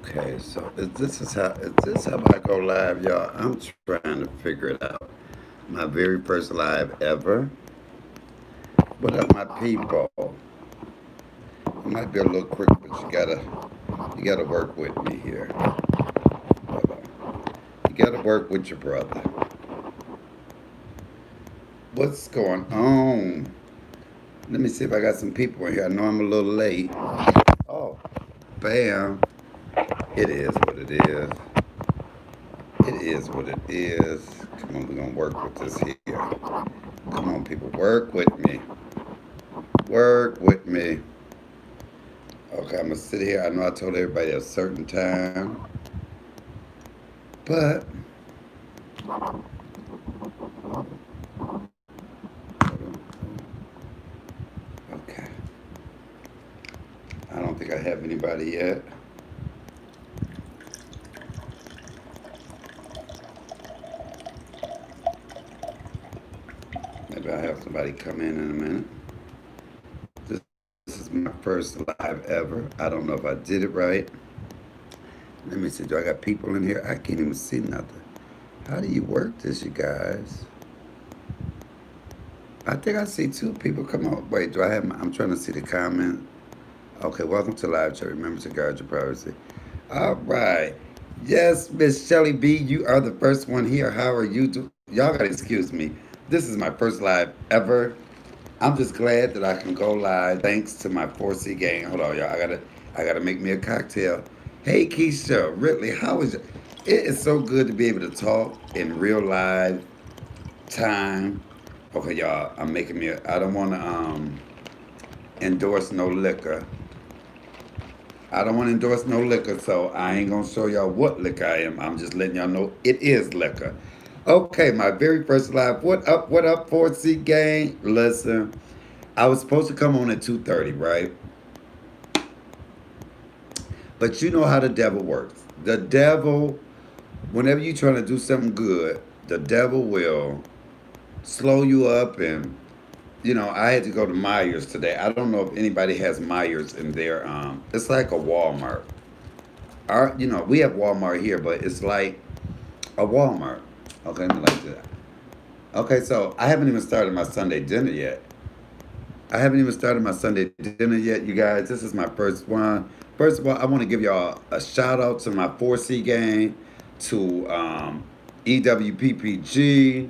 Okay, so is this how I go live, y'all? I'm trying to figure it out. My very first live ever. What up, my people? It might be a little quick, but you gotta work with me here. Hold on. You gotta work with your brother. What's going on? Let me see if I got some people in here. I know I'm a little late. Oh, bam! It is what it is. It is what it is. Come on, we're gonna work with this here. Come on, people, work with me. Work with me. Okay, I'm gonna sit here. I know I told everybody a certain time, but okay. I don't think I have anybody yet. Maybe I'll have somebody come in a minute. This is my first live ever. I don't know if I did it right. Let me see. Do I got people in here? I can't even see nothing. How do you work this, you guys? I think I see two people. Come on. Wait, do I have I'm trying to see the comment. Okay, welcome to live chat. Remember to guard your privacy. All right. Yes, Miss Shelly B, you are the first one here. How are you? Y'all gotta excuse me. This is my first live ever. I'm just glad that I can go live thanks to my 4C gang. Hold on, y'all. I gotta make me a cocktail. Hey Keisha, Ridley, how is it? It is so good to be able to talk in real live time. Okay, y'all, I'm making me I don't wanna endorse no liquor. I don't want to endorse no liquor, so I ain't gonna show y'all what liquor I am. I'm just letting y'all know it is liquor. Okay, my very first live. What up, 4C gang? Listen, I was supposed to come on at 2:30, right? But you know how the devil works. The devil, whenever you're trying to do something good, the devil will slow you up. And I had to go to Myers today. I don't know if anybody has Myers in there. It's like a Walmart. We have Walmart here, but it's like a Walmart. Okay, let me like that. Okay, so I haven't even started my Sunday dinner yet. I haven't even started my Sunday dinner yet, you guys. This is my first one. First of all, I want to give y'all a shout out to my 4C gang, to EWPPG,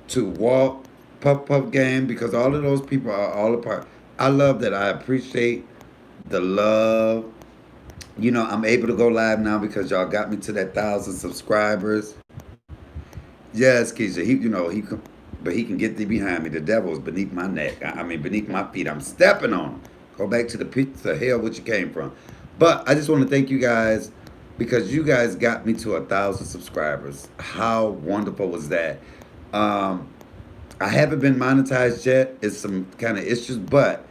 to Walt Puff Puff Gang, because all of those people are all a part. I love that. I appreciate the love. I'm able to go live now because y'all got me to that 1,000 subscribers. Yes, Keisha. But he can get thee behind me. The devil is beneath my neck. I mean, beneath my feet. I'm stepping on him. Go back to the pit, to hell, which you came from. But I just want to thank you guys because you guys got me to 1,000 subscribers. How wonderful was that? Um, I haven't been monetized yet. It's some kind of issues, but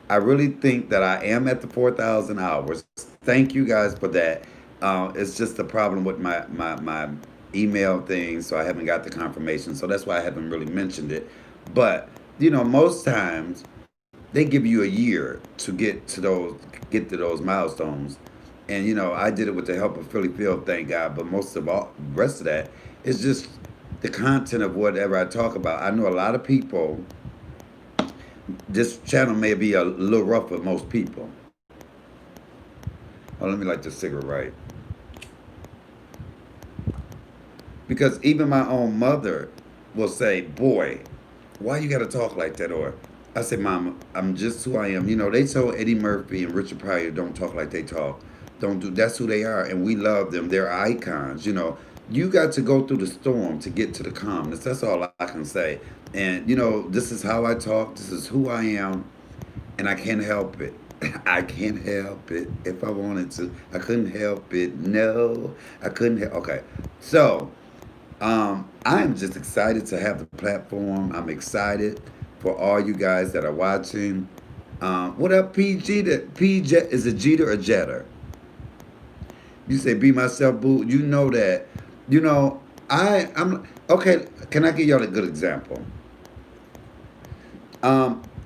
I really think that I am at the 4,000 hours. Thank you guys for that. It's just a problem with my email thing, so I haven't got the confirmation. So that's why I haven't really mentioned it. But most times they give you a year to get to those milestones. And I did it with the help of Philly Field, thank God. But most of all, the rest of that is just the content of whatever I talk about. I know a lot of people. This channel may be a little rough for most people. Oh, let me light this cigarette right. Because even my own mother will say, "Boy, why you gotta talk like that?" Or I say, "Mama, I'm just who I am." They told Eddie Murphy and Richard Pryor, "Don't talk like they talk. Don't do." That's who they are, and we love them. They're icons. You got to go through the storm to get to the calmness. That's all I can say. And this is how I talk. This is who I am, and I can't help it. I can't help it if I wanted to. I couldn't help it. No, I couldn't help. Okay, so I am just excited to have the platform. I'm excited for all you guys that are watching. What up, PG? PJ is a Jeter or Jetter? You say be myself, boo. You know that. You know I'm okay. Can I give y'all a good example?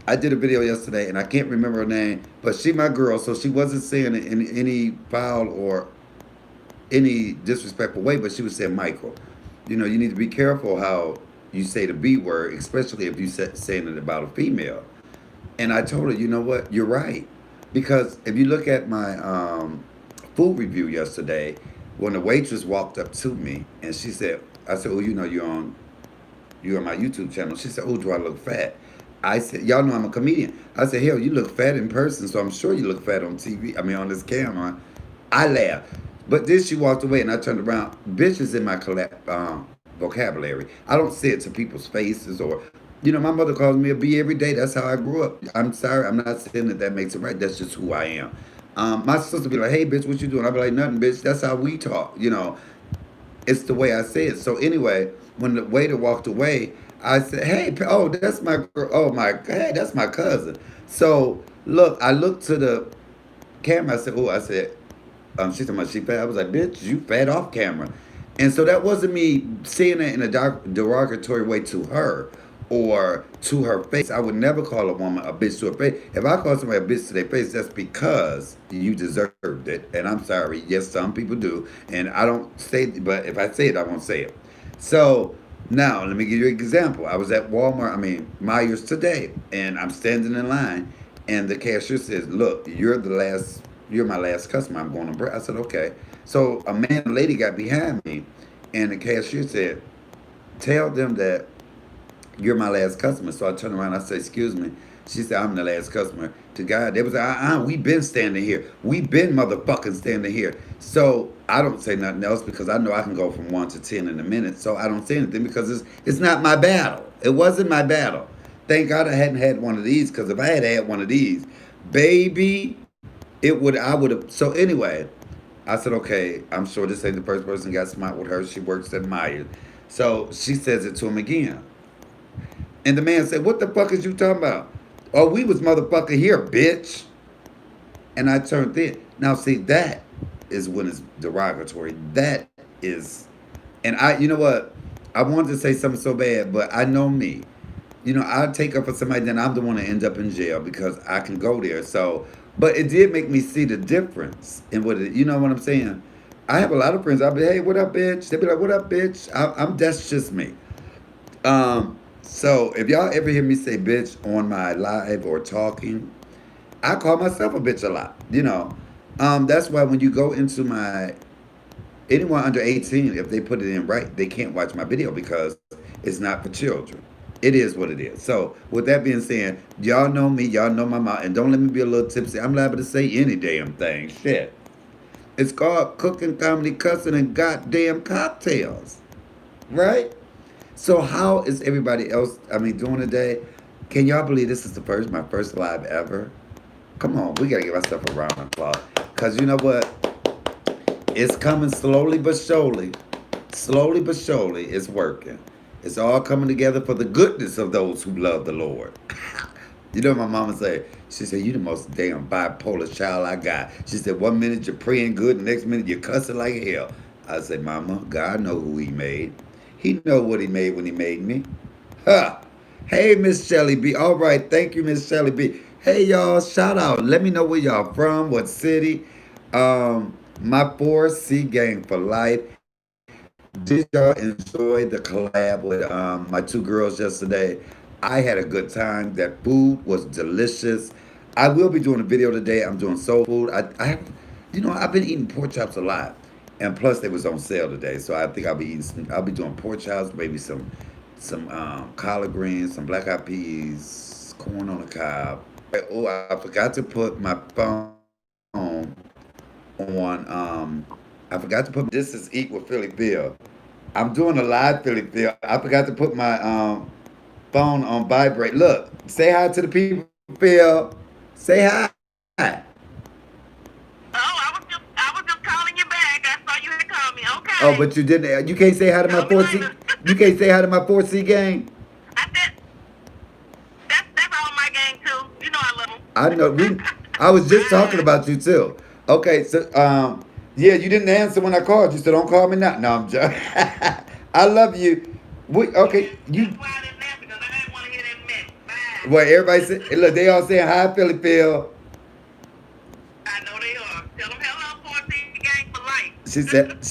I did a video yesterday, and I can't remember her name, but she my girl, so she wasn't saying it in any foul or any disrespectful way, but she was saying, Michael, you need to be careful how you say the B word, especially if you saying it about a female. And I told her, you know what, you're right, because if you look at my food review yesterday, when the waitress walked up to me and she said, I said, oh, you're on my YouTube channel. She said, oh, do I look fat? I said, y'all know I'm a comedian. I said, hell, you look fat in person, so I'm sure you look fat on TV. I mean, on this camera. I laughed. But then she walked away and I turned around. Bitch is in my vocabulary. I don't say it to people's faces or, my mother calls me a B every day. That's how I grew up. I'm sorry. I'm not saying that makes it right. That's just who I am. My sister be like, hey, bitch, what you doing? I be like, nothing, bitch. That's how we talk. It's the way I say it. So anyway, when the waiter walked away, I said, "Hey, oh, that's my girl. Oh my, hey, that's my cousin." So look, I looked to the camera. I said, "Oh," I said, she's talking about she fat. I was like, "Bitch, you fat off camera," and so that wasn't me saying it in a derogatory way to her or to her face. I would never call a woman a bitch to her face. If I call somebody a bitch to their face, that's because you deserved it. And I'm sorry. Yes, some people do, and I don't say. But if I say it, I won't say it. So now let me give you an example. I was at Walmart. I mean Myers today, and I'm standing in line, and the cashier says, "Look, You're my last customer. I'm going to break." I said, "Okay." So a man and lady got behind me, and the cashier said, "Tell them that you're my last customer." So I turned around and I said, "Excuse me." She said, "I'm the last customer." To God, they was like, we been standing here. We been motherfucking standing here. So I don't say nothing else because I know I can go from 1 to 10 in a minute. So I don't say anything because it's not my battle. It wasn't my battle. Thank God I hadn't had one of these, because if I had one of these, baby, I would have. So anyway, I said, okay, I'm sure this ain't the first person got smart with her. She works at Myers. So she says it to him again. And the man said, "What the fuck is you talking about?" "Oh, we was motherfucker here, bitch." And I turned in. Now, see, that is when it's derogatory. That is, and you know what? I wanted to say something so bad, but I know me. I'll take up for somebody, then I'm the one to end up in jail because I can go there. So, but it did make me see the difference in you know what I'm saying? I have a lot of friends. I'll be, "Hey, what up, bitch?" They'll be like, "What up, bitch?" That's just me. So if y'all ever hear me say bitch on my live or talking, I call myself a bitch a lot. That's why when you go into anyone under 18, if they put it in right, they can't watch my video because it's not for children. It is what it is. So with that being said, y'all know me, y'all know my mouth, and don't let me be a little tipsy. I'm liable to say any damn thing. Shit. It's called cooking, comedy, cussing, and goddamn cocktails. Right? So how is everybody else? I mean, doing today? Can y'all believe this is my first live ever? Come on, we gotta give ourselves a round of applause. Cause you know what? It's coming slowly but surely. Slowly but surely, it's working. It's all coming together for the goodness of those who love the Lord. You know what my mama said? She said, "You the most damn bipolar child I got." She said, "One minute you're praying good, the next minute you're cussing like hell." I said, "Mama, God know who he made. He know what he made when he made me." Huh. Hey, Miss Shelly B. All right, thank you, Miss Shelly B. Hey, y'all, shout out. Let me know where y'all from, what city. My 4C gang for life. Did y'all enjoy the collab with my two girls yesterday? I had a good time. That food was delicious. I will be doing a video today. I'm doing soul food. I've been eating pork chops a lot, and plus they was on sale today. So I think I'll be eating I'll be doing pork chops, maybe some collard greens, some black eyed peas, corn on the cob. Oh, I forgot to put my phone on. I forgot to put. This is Equal Philly Phil. I'm doing a live Philly Phil. I forgot to put my phone on vibrate. Look, say hi to the people, Phil. Say hi. Oh, I was just calling you back. I saw you had called me. Oh, Okay. but you didn't. You can't say hi to my Call me 4C. later. You can't say hi to my 4C gang. I said that's all my gang too. You know I love them. I know. I was just talking Bye. about you too. Okay, so yeah, you didn't answer when I called you, so don't call me now. No, I'm joking. I love you. Okay, That's why I didn't answer because I didn't want to hear that mess. Well, everybody say, look, they all saying hi, Philly Phil. I know they are. Tell them hello, 14 gang for life. She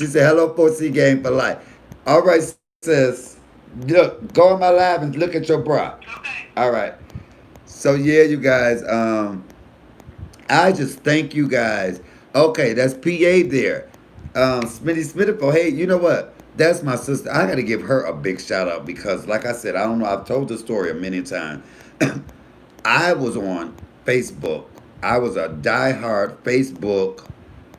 said, hello, 4C game for life. All right, sis. Look, go on my live and look at your bra. Okay. All right. So yeah, you guys. I just thank you guys. Okay, that's PA there. Smitty Smittiful. Hey, you know what? That's my sister. I got to give her a big shout out because, like I said, I don't know. I've told the story a many times. I was on Facebook. I was a diehard Facebook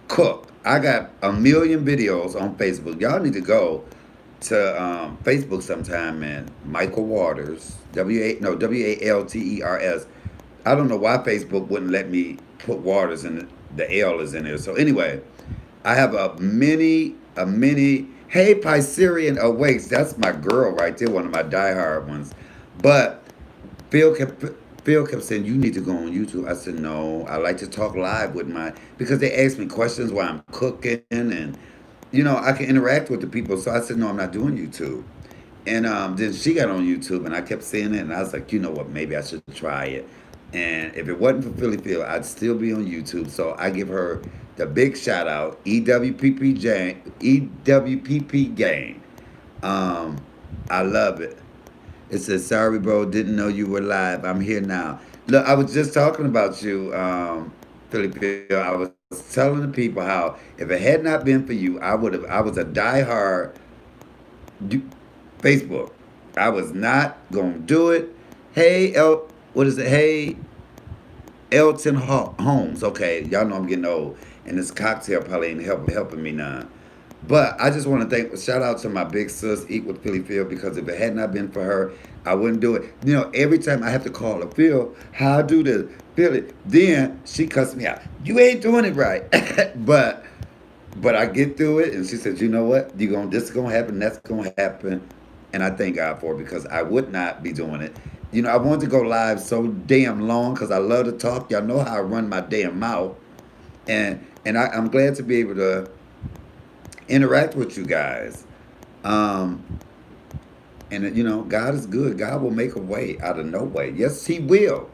cook. I got a million videos on Facebook. Y'all need to go to Facebook sometime, man. Michael Waters, WALTERS. I don't know why Facebook wouldn't let me put Waters in the L is in there. So anyway, I have a mini. Hey, Piserian Awakes. That's my girl right there, one of my diehard ones. But Phil kept Phil kept saying you need to go on YouTube. I said no. I like to talk live with my because they ask me questions while I'm cooking and I can interact with the people. So I said no, I'm not doing YouTube. And then she got on YouTube and I kept seeing it and I was like, you know what, maybe I should try it. And if it wasn't for Philly Phil, I'd still be on YouTube. So I give her the big shout out, EWPP gang. Um, I love it. It says, sorry, bro, didn't know you were live. I'm here now. Look, I was just talking about you, Philly Phil. I was telling the people how if it had not been for you, I was a diehard Facebook. I was not gonna do it. Hey, what is it? Hey, Elton Holmes. Okay, y'all know I'm getting old, and this cocktail probably ain't helping me now. But I just want to shout out to my big sis, Eat with Philly Phil, because if it had not been for her, I wouldn't do it. Every time I have to call her, Phil, how I do this? Philly. Then she cussed me out. You ain't doing it right. but but I get through it, and she says, you know what? This is gonna happen. That's gonna happen, and I thank God for it because I would not be doing it. I wanted to go live so damn long because I love to talk. Y'all know how I run my damn mouth, and I'm glad to be able to interact with you guys. Um, and God is good. God will make a way out of no way. Yes, He will.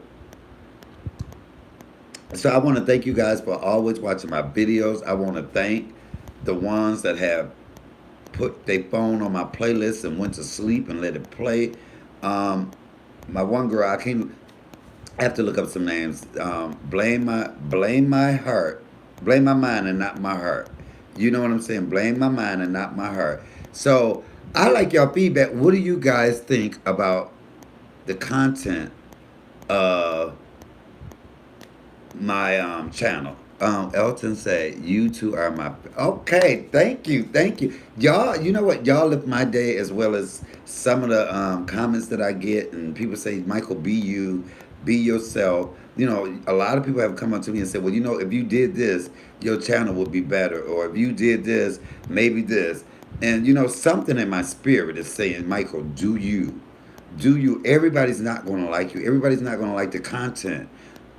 So I want to thank you guys for always watching my videos. I want to thank the ones that have put their phone on my playlist and went to sleep and let it play. Um, my one girl, I have to look up some names. Blame my heart, blame my mind and not my heart. You know what I'm saying? Blame my mind and not my heart. So I like y'all feedback. What do you guys think about the content of my channel? Elton said, "You two are my okay. Thank you, y'all. You know what? Y'all lift my day as well as some of the comments that I get, and people say, Michael, be you, be yourself. A lot of people have come up to me and said, well, if you did this, your channel would be better, or if you did this, maybe this, and something in my spirit is saying, Michael, do you." Do you? Everybody's not going to like you. Everybody's not going to like the content.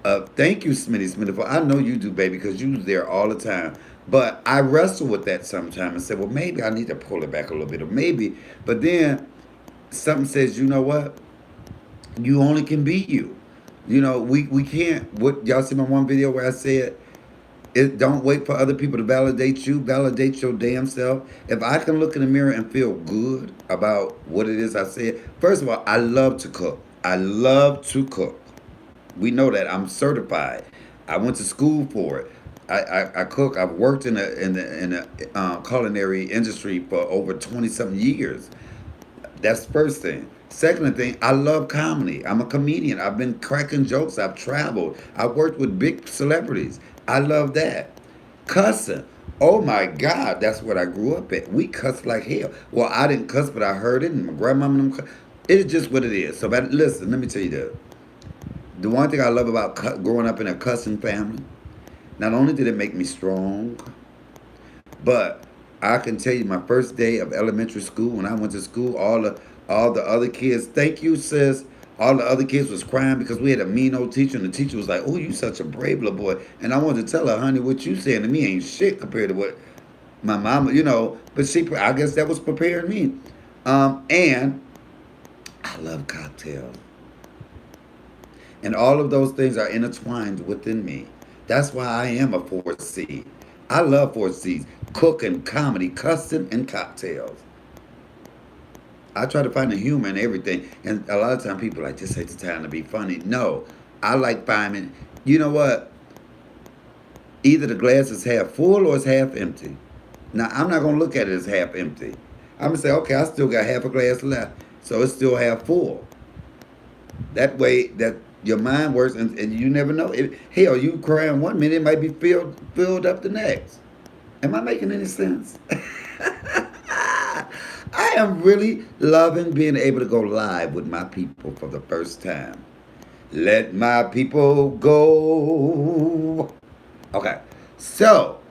Thank you, Smitty Smitty. I know you do, baby, because you there all the time. But I wrestle with that sometimes and say, well, maybe I need to pull it back a little bit, or maybe. But then something says, you know what? You only can be you. We can't. What y'all see my one video where I said, don't wait for other people to validate you. Validate your damn self. If I can look in the mirror and feel good about what it is I said, first of all, I love to cook. I love to cook. We know that I'm certified. I went to school for it. I cook. I've worked in the culinary industry for over 20 something years. That's the first thing. Second thing, I love comedy. I'm a comedian. I've been cracking jokes. I've traveled. I've worked with big celebrities. I love that. Cussing. Oh my God, that's what I grew up at. We cuss like hell. Well, I didn't cuss, but I heard it, and my grandmama and them. It's just what it is. So, but listen, let me tell you this. The one thing I love about growing up in a cussing family, not only did it make me strong, but I can tell you my first day of elementary school when I went to school, all the other kids, thank you, sis. All the other kids was crying because we had a mean old teacher, and the teacher was like, "Oh, you such a brave little boy." And I wanted to tell her, "Honey, what you saying to me ain't shit compared to what my mama." But I guess that was preparing me. And I love cocktails. And all of those things are intertwined within me. That's why I am a 4C. I love 4Cs. Cooking, comedy, cussing, and cocktails. I try to find the humor in everything. And a lot of times people are like, this ain't the time to be funny. No. I like finding, you know what? Either the glass is half full or it's half empty. Now, I'm not going to look at it as half empty. I'm going to say, okay, I still got half a glass left. So it's still half full. That way, that your mind works, and you never know. Hell, you crying one minute, it might be filled up the next. Am I making any sense? I am really loving being able to go live with my people for the first time. Let my people go. Okay, so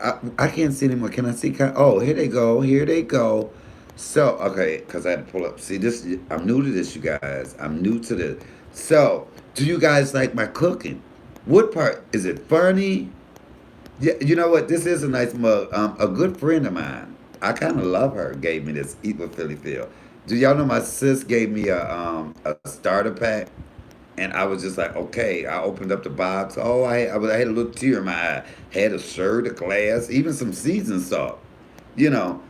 I can't see anymore. Can I see? Oh, here they go. Here they go. So, okay, because I had to pull up. See, this, I'm new to this, you guys. I'm new to this. So, do you guys like my cooking? What part? Is it funny? Yeah, you know what? This is a nice mug. A good friend of mine, I kind of love her, gave me this Eat with Philly Phil. Do y'all know my sis gave me a starter pack? And I was just like, okay. I opened up the box. Oh, I had a little tear in my eye. Had a shirt, a glass, even some season salt. You know,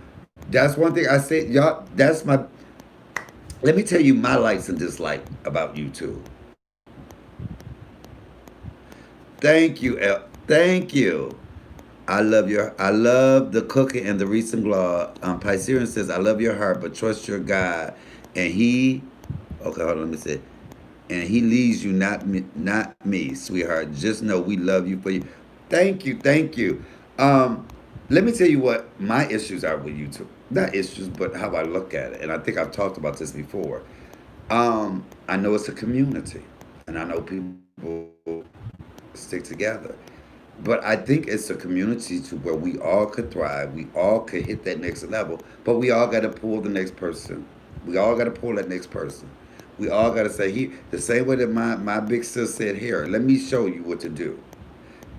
that's one thing I said, y'all. That's my. Let me tell you my likes and dislikes about YouTube. Thank you, thank you. I love the cooking and the recent blog. Piscean says, I love your heart, but trust your God. And he, okay, hold on, let me say, and he leads you, not me, sweetheart. Just know we love you for you. Thank you, thank you. Um, Let me tell you what my issues are with YouTube. Not issues, but how I look at it. And I think I've talked about this before. I know it's a community, and I know people stick together. But I think it's a community to where we all could thrive. We all could hit that next level. But we all got to pull the next person. We all got to pull that next person. We all got to say, he, the same way that my big sis said, here, let me show you what to do.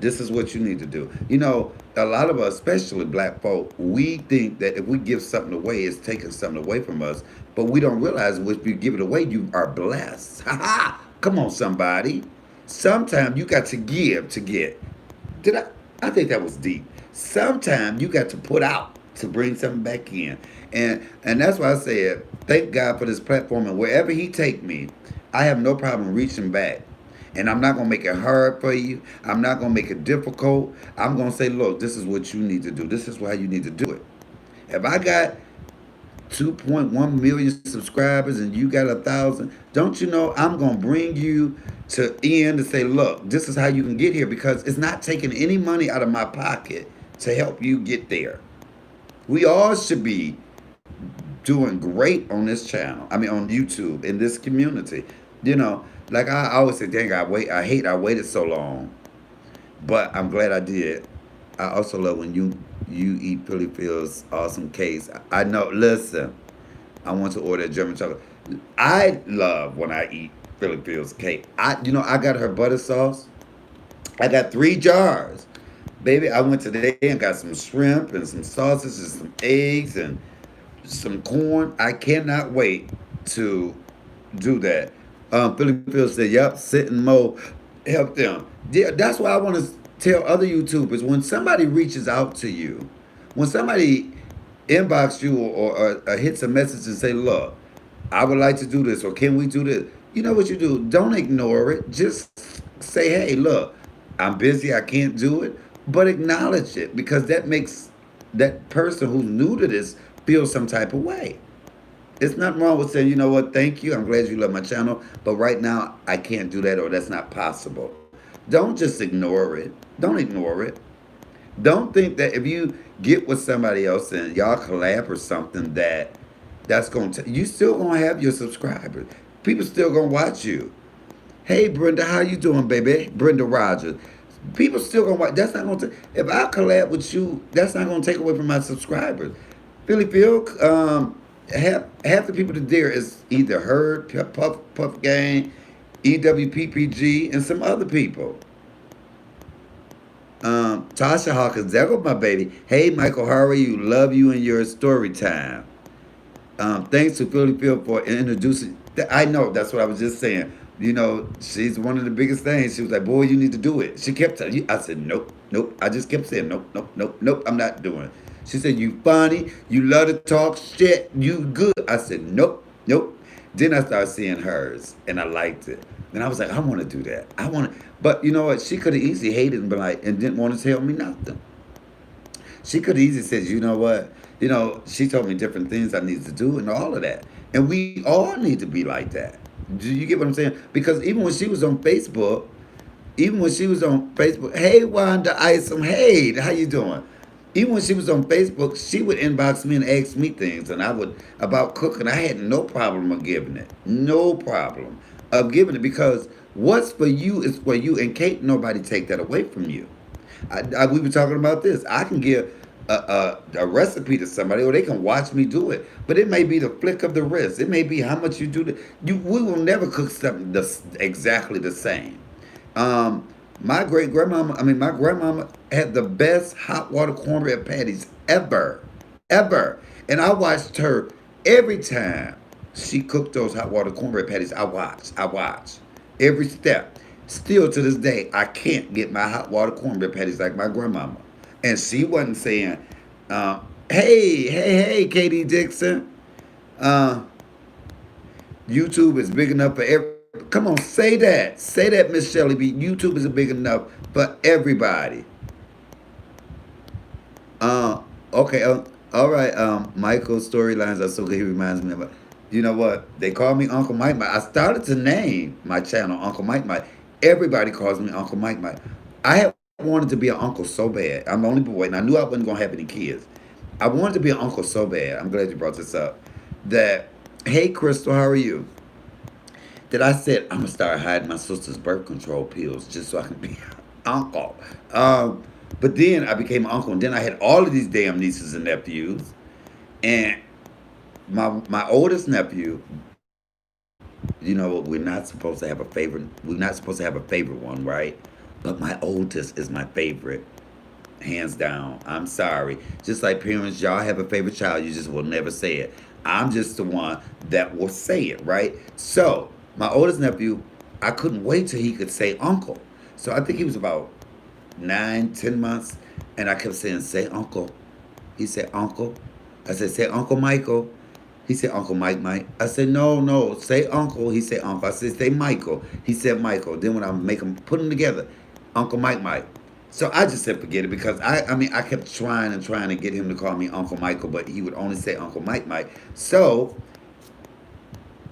This is what you need to do. You know, a lot of us, especially black folk, we think that if we give something away, it's taking something away from us. But we don't realize if you give it away, you are blessed. Ha ha! Come on, somebody. Sometimes you got to give to get. Did I? I think that was deep. Sometimes you got to put out to bring something back in, and that's why I said thank God for this platform. And wherever He take me, I have no problem reaching back. And I'm not gonna make it hard for you. I'm not gonna make it difficult. I'm gonna say, look, this is what you need to do. This is how you need to do it. If I got 2.1 million subscribers and you got 1,000, don't you know I'm going to bring you to end to say, look, this is how you can get here because it's not taking any money out of my pocket to help you get there. We all should be doing great on this channel. I mean, on YouTube, in this community. You know, like I always say, dang, I waited so long, but I'm glad I did. I also love when you eat Philly Phil's awesome cakes. I know. Listen, I want to order a German chocolate. I love when I eat Philly Phil's cake. I got her butter sauce. I got 3 jars, baby. I went today and got some shrimp and some sausages and some eggs and some corn. I cannot wait to do that. Philly Phil said, "Yep, sit and mo, help them." Yeah, that's why I want to tell other YouTubers when somebody reaches out to you, when somebody inbox you or hits a message and say, "Look, I would like to do this," or "Can we do this?" You know what you do? Don't ignore it. Just say, "Hey, look, I'm busy. I can't do it," but acknowledge it because that makes that person who's new to this feel some type of way. It's nothing wrong with saying, you know what, thank you. I'm glad you love my channel. But right now, I can't do that or that's not possible. Don't just ignore it. Don't ignore it. Don't think that if you get with somebody else and y'all collab or something that's going to, you still going to have your subscribers. People still going to watch you. Hey, Brenda, how you doing, baby? Brenda Rogers. People still going to watch. That's not going to, if I collab with you, that's not going to take away from my subscribers. Philly Phil, half the people that there is either Herd, Puff Gang, EWPPG, and some other people. Tasha Hawkins, there goes my baby. Hey, Michael, how are you? Love you and your story time. Thanks to Philly Phil for introducing. I know that's what I was just saying. She's one of the biggest things. She was like, "Boy, you need to do it." She kept telling you. I said, "Nope, nope." I just kept saying, "Nope, nope, nope, nope. I'm not doing it." She said, "You funny. You love to talk shit. You good." I said, "Nope, nope." Then I started seeing hers, and I liked it. And I was like, "I want to do that. I want to." But you know what? She could have easily hated and been like, and didn't want to tell me nothing. She could have easily said, "You know what? She told me different things I need to do and all of that." And we all need to be like that. Do you get what I'm saying? Because even when she was on Facebook, hey Wanda Isom, hey, how you doing? Even when she was on Facebook, she would inbox me and ask me things, and I would about cooking. I had no problem of giving it, no problem of giving it because what's for you is for you, and can't nobody take that away from you. We were talking about this. I can give a recipe to somebody, or they can watch me do it. But it may be the flick of the wrist. It may be how much you do. We will never cook something exactly the same. Um, my grandmama had the best hot water cornbread patties ever, ever. And I watched her every time she cooked those hot water cornbread patties. I watched every step. Still to this day, I can't get my hot water cornbread patties like my grandmama. And she wasn't saying, hey, Katie Dixon, uh, YouTube is big enough for every. Come on, say that, Miss Shelley B. YouTube is big enough for everybody. Uh, okay, all right. Michael's storylines are so good. He reminds me of it. You know what? They call me Uncle Mike Mike. I started to name my channel Uncle Mike Mike. Everybody calls me Uncle Mike Mike. I had wanted to be an uncle so bad. I'm the only boy, and I knew I wasn't gonna have any kids. I wanted to be an uncle so bad. I'm glad you brought this up. That hey, Crystal, how are you? That I said I'm gonna start hiding my sister's birth control pills just so I can be uncle. Um, but then I became an uncle, and then I had all of these damn nieces and nephews, and my oldest nephew. We're not supposed to have a favorite. We're not supposed to have a favorite one, right? But my oldest is my favorite, hands down. I'm sorry. Just like parents, y'all have a favorite child, you just will never say it. I'm just the one that will say it, right? So, my oldest nephew, I couldn't wait till he could say uncle. So I think he was about 9, 10 months, and I kept saying, "Say uncle." He said, "Uncle." I said, "Say Uncle Michael." He said, "Uncle Mike Mike." I said, "No, no, say uncle." He said, "Uncle." I said, "Say Michael." He said, "Michael." Then when I make them put them together, Uncle Mike Mike. So I just said forget it because I kept trying and trying to get him to call me Uncle Michael, but he would only say Uncle Mike Mike. So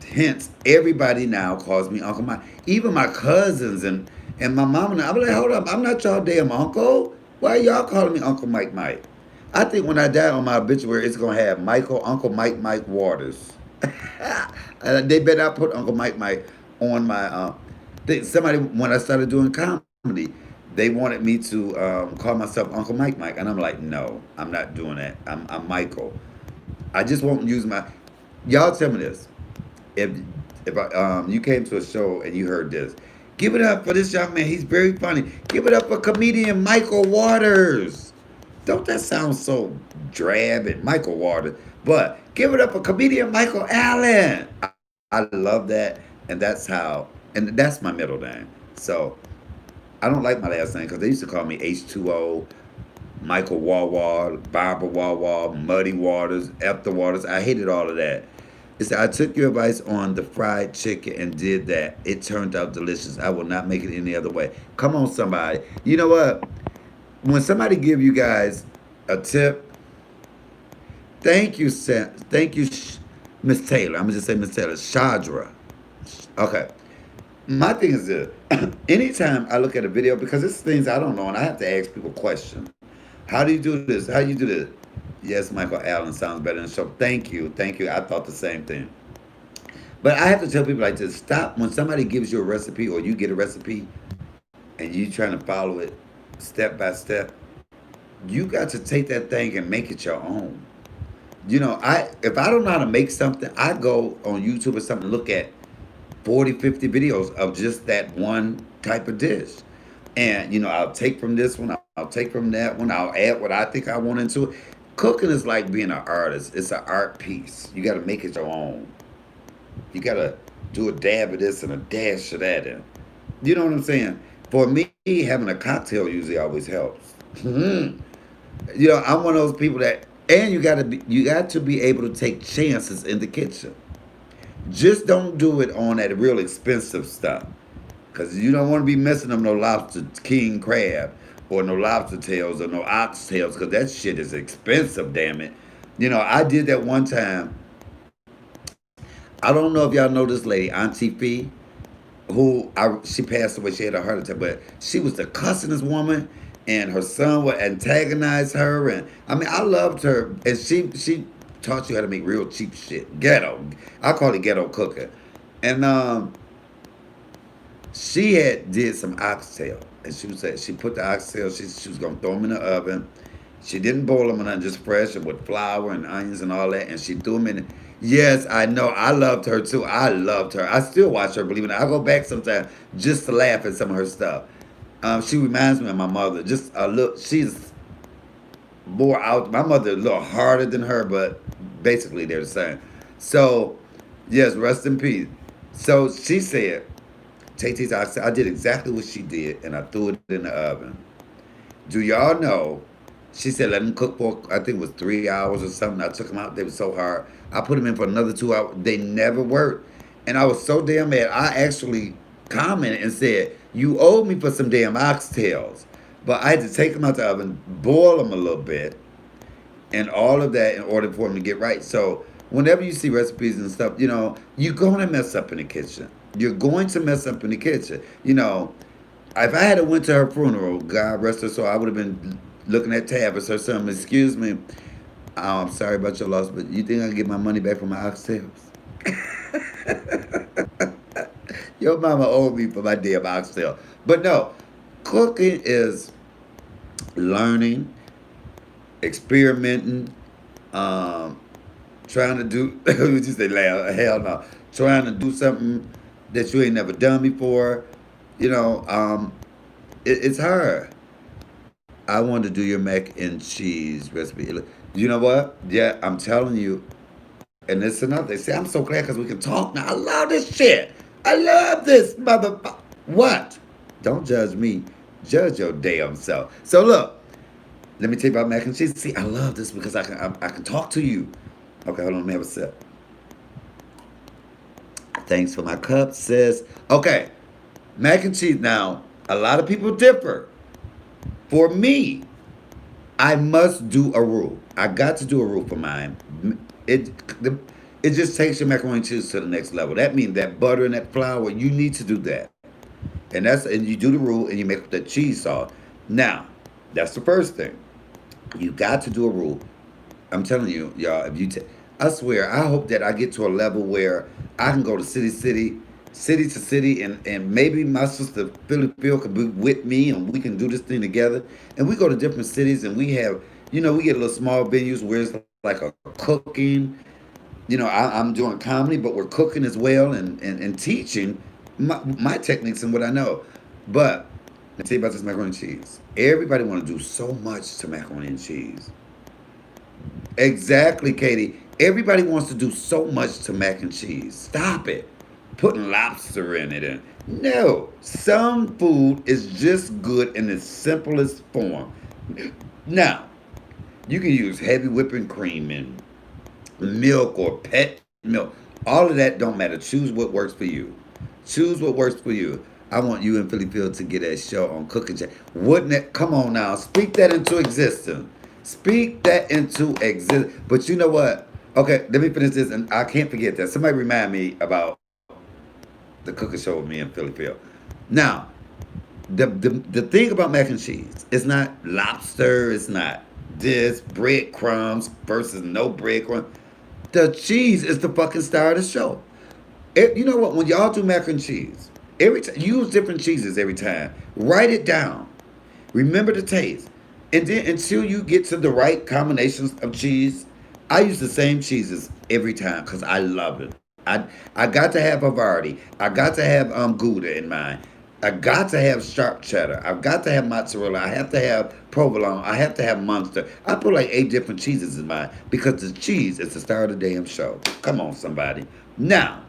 hence everybody now calls me Uncle Mike. Even my cousins and my mom and I'm like, hold up, I'm not y'all damn uncle. Why y'all calling me Uncle Mike Mike? I think when I die on my obituary, it's gonna have Michael Uncle Mike Mike Waters. They better not put Uncle Mike Mike on my. Somebody when I started doing comedy, they wanted me to call myself Uncle Mike Mike, and I'm like, no, I'm not doing that. I'm Michael. I just won't use my. Y'all tell me this. If you came to a show and you heard this, give it up for this young man. He's very funny. Give it up for comedian Michael Waters. Don't that sound so drab and Michael Waters? But give it up for comedian Michael Allen. I love that, and that's my middle name. So I don't like my last name because they used to call me H2O, Michael Wawa, Barbara Wawa, Muddy Waters, After Waters. I hated all of that. It said, I took your advice on the fried chicken and did that. It turned out delicious. I will not make it any other way. Come on, somebody. You know what? When somebody give you guys a tip, thank you, thank you, Miss Taylor. I'm gonna just say Miss Taylor, Shadra. Okay. My thing is this: anytime I look at a video, because it's things I don't know, and I have to ask people questions. How do you do this? How do you do this? Yes, Michael Allen sounds better than the show. Thank you, thank you. I thought the same thing. But I have to tell people like this: stop when somebody gives you a recipe or you get a recipe and you trying to follow it step by step. You got to take that thing and make it your own. I if I don't know how to make something, I go on YouTube or something, look at 40, 50 videos of just that one type of dish. And, I'll take from this one, I'll take from that one, I'll add what I think I want into it. Cooking is like being an artist, it's an art piece. You got to make it your own. You gotta do a dab of this and a dash of that, and you know what I'm saying. For me, having a cocktail usually always helps. I'm one of those people that, and you got to be able to take chances in the kitchen. Just don't do it on that real expensive stuff. Because you don't want to be messing up no lobster king crab or no lobster tails or no ox tails because that shit is expensive, damn it. I did that one time. I don't know if y'all know this lady, Auntie Fee, she passed away. She had a heart attack, but she was the cussingest woman, and her son would antagonize her. And I mean, I loved her, and she taught you how to make real cheap shit, ghetto. I call it ghetto cooking, and she had did some oxtail, and she put the oxtail. She was gonna throw them in the oven. She didn't boil them or nothing, just fresh and with flour and onions and all that. And she threw them in. Yes, I know. I loved her too. I loved her. I still watch her. Believe it or not, I go back sometimes just to laugh at some of her stuff. She reminds me of my mother. Just a little. She's more out. My mother a little harder than her, but basically they're the same. So, yes, rest in peace. So she said, take these out. I did exactly what she did, and I threw it in the oven. Do y'all know? She said let them cook for I think it was 3 hours or something. I took them out. They were so hard. I put them in for another 2 hours. They never worked, and I was so damn mad. I actually commented and said you owed me for some damn oxtails, but I had to take them out the oven, boil them a little bit, and all of that in order for them to get right. So whenever you see recipes and stuff, you're going to mess up in the kitchen. You're going to mess up in the kitchen. If I had went to her funeral, God rest her soul, I would have been looking at Tab as her son. Excuse me, I'm sorry about your loss, but you think I can get my money back from my oxtails? Your mama owed me for my damn oxtail. But no, cooking is learning, experimenting, um, trying to do. Would you say, hell no, trying to do something that you ain't never done before. You know, um, it's hard. I want to do your mac and cheese recipe. You know what? Yeah, I'm telling you. And it's another. See, I'm so glad because we can talk now. I love this shit. I love this mother. What? Don't judge me. Judge your damn self. So look, let me tell you about mac and cheese. See, I love this because I can talk to you. Okay, hold on. Let me have a sip. Thanks for my cup, sis. Okay, mac and cheese. Now, a lot of people differ. For me, I must do a rule. I got to do a rule for mine. It it just takes your macaroni and cheese to the next level. That means that butter and that flour, you need to do that. And you do the rule and you make the cheese sauce. Now, that's the first thing. You got to do a rule. I'm telling you, y'all, I swear, I hope that I get to a level where I can go to city to city, and maybe my sister Philly Phil could be with me, and we can do this thing together. And we go to different cities, and we get little small venues where it's like a cooking. I'm doing comedy, but we're cooking as well, and teaching my techniques and what I know. But let me tell you about this macaroni and cheese. Everybody want to do so much to macaroni and cheese. Exactly, Katie. Everybody wants to do so much to mac and cheese. Stop it. Putting lobster in it. And no, some food is just good in its simplest form. Now, you can use heavy whipping cream and milk or pet milk. All of that don't matter. Choose what works for you. Choose what works for you. I want you and Philly Phil to get a show on cooking. Wouldn't it? Come on now. Speak that into existence. Speak that into existence. But you know what? Okay, let me finish this, and I can't forget that. Somebody remind me about the cooking show with me and Philly Phil. Now, the thing about mac and cheese, it's not lobster, it's not this breadcrumbs versus no breadcrumbs. The cheese is the fucking star of the show. You know what? When y'all do mac and cheese, every time use different cheeses every time. Write it down. Remember the taste. And then until you get to the right combinations of cheese, I use the same cheeses every time because I love it. I got to have Havarti. I got to have Gouda in mine. I got to have sharp cheddar. I've got to have mozzarella. I have to have provolone. I have to have Munster. I put like 8 different cheeses in mine because the cheese is the star of the damn show. Come on, somebody. Now,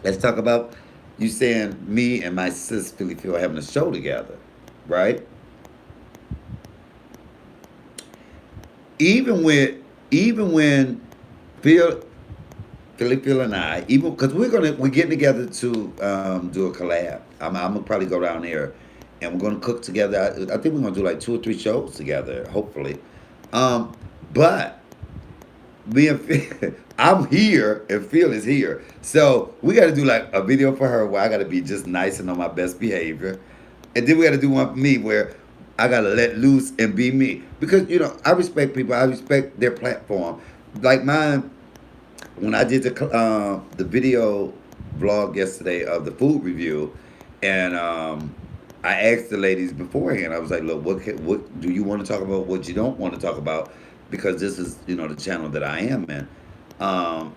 Let's talk about you saying me and my sis Philly Phil having a show together, right? Even when even when Phil Philly Phil and I, even because we're getting together to do a collab. I'm gonna probably go down there, and we're gonna cook together. I think we're gonna do like 2 or 3 shows together, hopefully. Um, but me and Phil, I'm here and Phil is here, so we got to do like a video for her where I got to be just nice and on my best behavior, and then we got to do one for me where I got to let loose and be me because I respect people. I respect their platform. Like mine, when I did the video vlog yesterday of the food review, and I asked the ladies beforehand. I was like, "Look, what do you want to talk about? What you don't want to talk about? Because this is the channel that I am in." Um,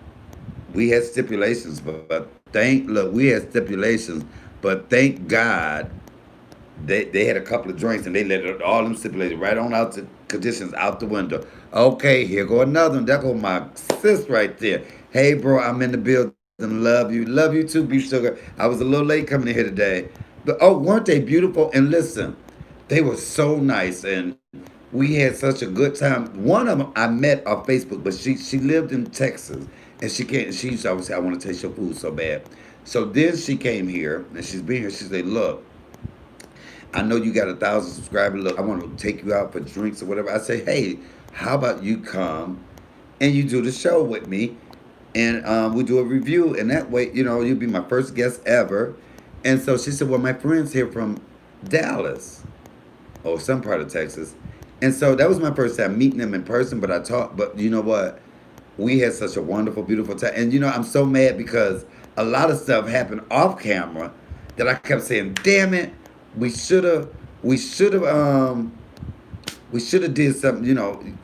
we had stipulations, but we had stipulations, but thank God they had a couple of drinks and they let all them stipulated right on out to conditions out the window. Okay, here go another one. That go my sis right there. Hey, bro, I'm in the building. Love you too, beef sugar. I was a little late coming in here today, but oh, weren't they beautiful? And listen, they were so nice, and we had such a good time. One of them I met off Facebook, but she lived in Texas, and she can't. She's always said, "I want to taste your food so bad." So then she came here, and she's been here. She said, "Look, I know you got 1,000 subscribers. Look, I want to take you out for drinks or whatever." I say, "Hey, how about you come and you do the show with me, and we do a review, and that way, you'll be my first guest ever." And so she said, "Well, my friends here from Dallas or some part of Texas," and so that was my first time meeting them in person. But I talked. But you know what? We had such a wonderful, beautiful time, and I'm so mad because a lot of stuff happened off camera that I kept saying, "Damn it, we should have, we should have, we should have did something."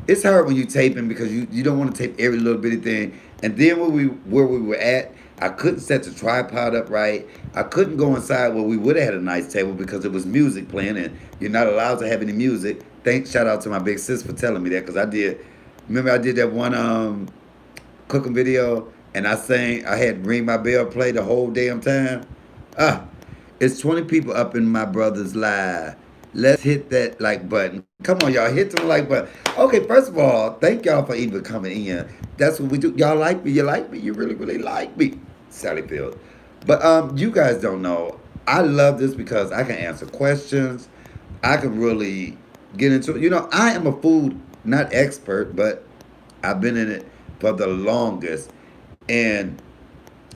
It's hard when you taping because you don't want to tape every little bitty thing. And then where we were at, I couldn't set the tripod up right. I couldn't go inside where we would have had a nice table because it was music playing, and you're not allowed to have any music. Shout out to my big sis for telling me that because I did. Remember I did that one cooking video and I sang. I had Ring My Bell play the whole damn time. Ah, it's 20 people up in my brother's live. Let's hit that like button. Come on, y'all, hit the like button. Okay, first of all, thank y'all for even coming in. That's what we do. Y'all like me. You like me. You really, really like me. Sally Field. But you guys don't know. I love this because I can answer questions. I can really get into it. I am a food not expert, but I've been in it for the longest. And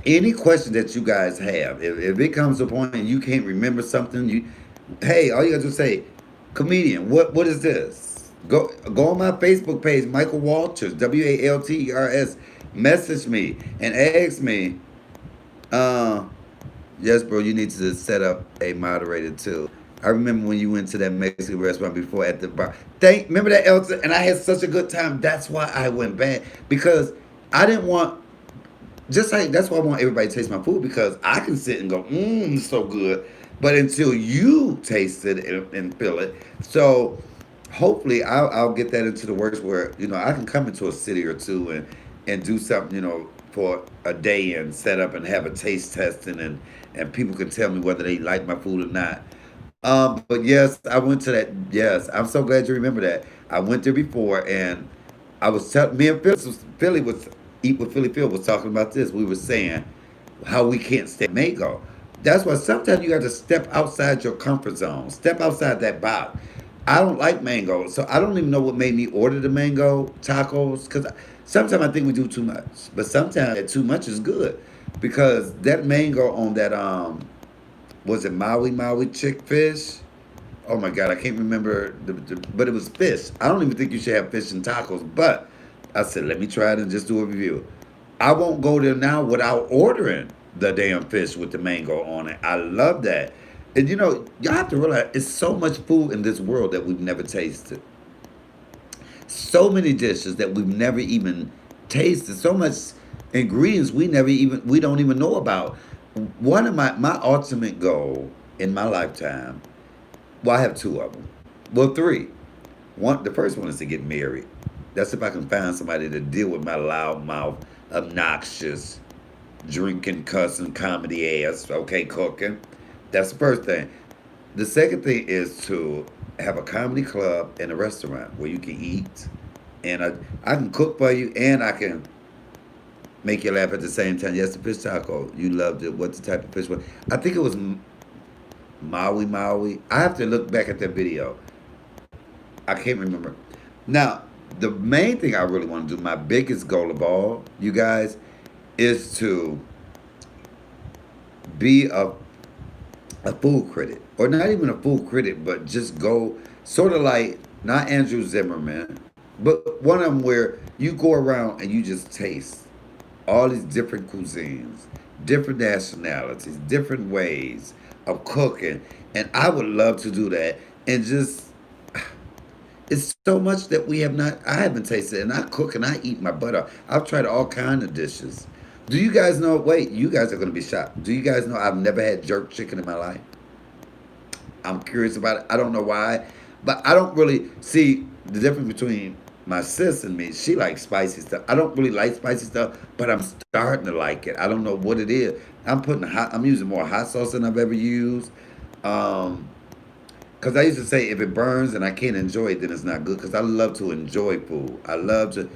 any question that you guys have, if it comes to a point and you can't remember something, hey, all you gotta do is say, "Comedian, what is this?" Go on my Facebook page, Michael Walters, Walters. Message me and ask me. Uh, yes, bro, you need to set up a moderator too. I remember when you went to that Mexican restaurant before at the bar. Remember that, Elton? And I had such a good time. That's why I went back because I didn't want just like that's why I want everybody to taste my food because I can sit and go, it's so good. But until you taste it and feel it, so hopefully I'll get that into the works where I can come into a city or two and do something for a day and set up and have a taste testing and people can tell me whether they like my food or not. But yes, I went to that. Yes, I'm so glad you remember that. I went there before, and I was telling me and Philly was eat with Philly Phil was talking about this. We were saying how we can't stand mango. That's why sometimes you got to step outside your comfort zone, step outside that box. I don't like mango, so I don't even know what made me order the mango tacos. Because sometimes I think we do too much, but sometimes that too much is good because that mango on that was it Maui chick fish? Oh my god, I can't remember but it was fish. I don't even think you should have fish and tacos, but I said let me try it and just do a review. I won't go there now without ordering the damn fish with the mango on it. I love that. And y'all have to realize it's so much food in this world that we've never tasted. So many dishes that we've never even tasted. So much ingredients we don't even know about. One of my ultimate goal in my lifetime. Well, I have two of them. Well, three. The first one is to get married. That's if I can find somebody to deal with my loud mouth, obnoxious, drinking, cussing, comedy ass, okay, cooking. That's the first thing. The second thing is to have a comedy club and a restaurant where you can eat, and I can cook for you, and I can make you laugh at the same time. Yes, the fish taco. You loved it. What the type of fish was? I think it was Maui Maui. I have to look back at that video. I can't remember. Now, the main thing I really want to do, my biggest goal of all, you guys, is to be a food critic, or not even a food critic, but just go sort of like not Andrew Zimmerman, but one of them where you go around and you just taste all these different cuisines, different nationalities, different ways of cooking, and I would love to do that. And just it's so much that we have not. I haven't tasted, and I cook and I eat my butt off. I've tried all kind of dishes. Do you guys know? Wait, you guys are gonna be shocked. Do you guys know I've never had jerk chicken in my life? I'm curious about it. I don't know why, but I don't really see the difference between my sis and me. She likes spicy stuff. I don't really like spicy stuff, but I'm starting to like it. I don't know what it is. I'm using more hot sauce than I've ever used. Um, Cause I used to say if it burns and I can't enjoy it, then it's not good. Cause I love to enjoy food. I love to.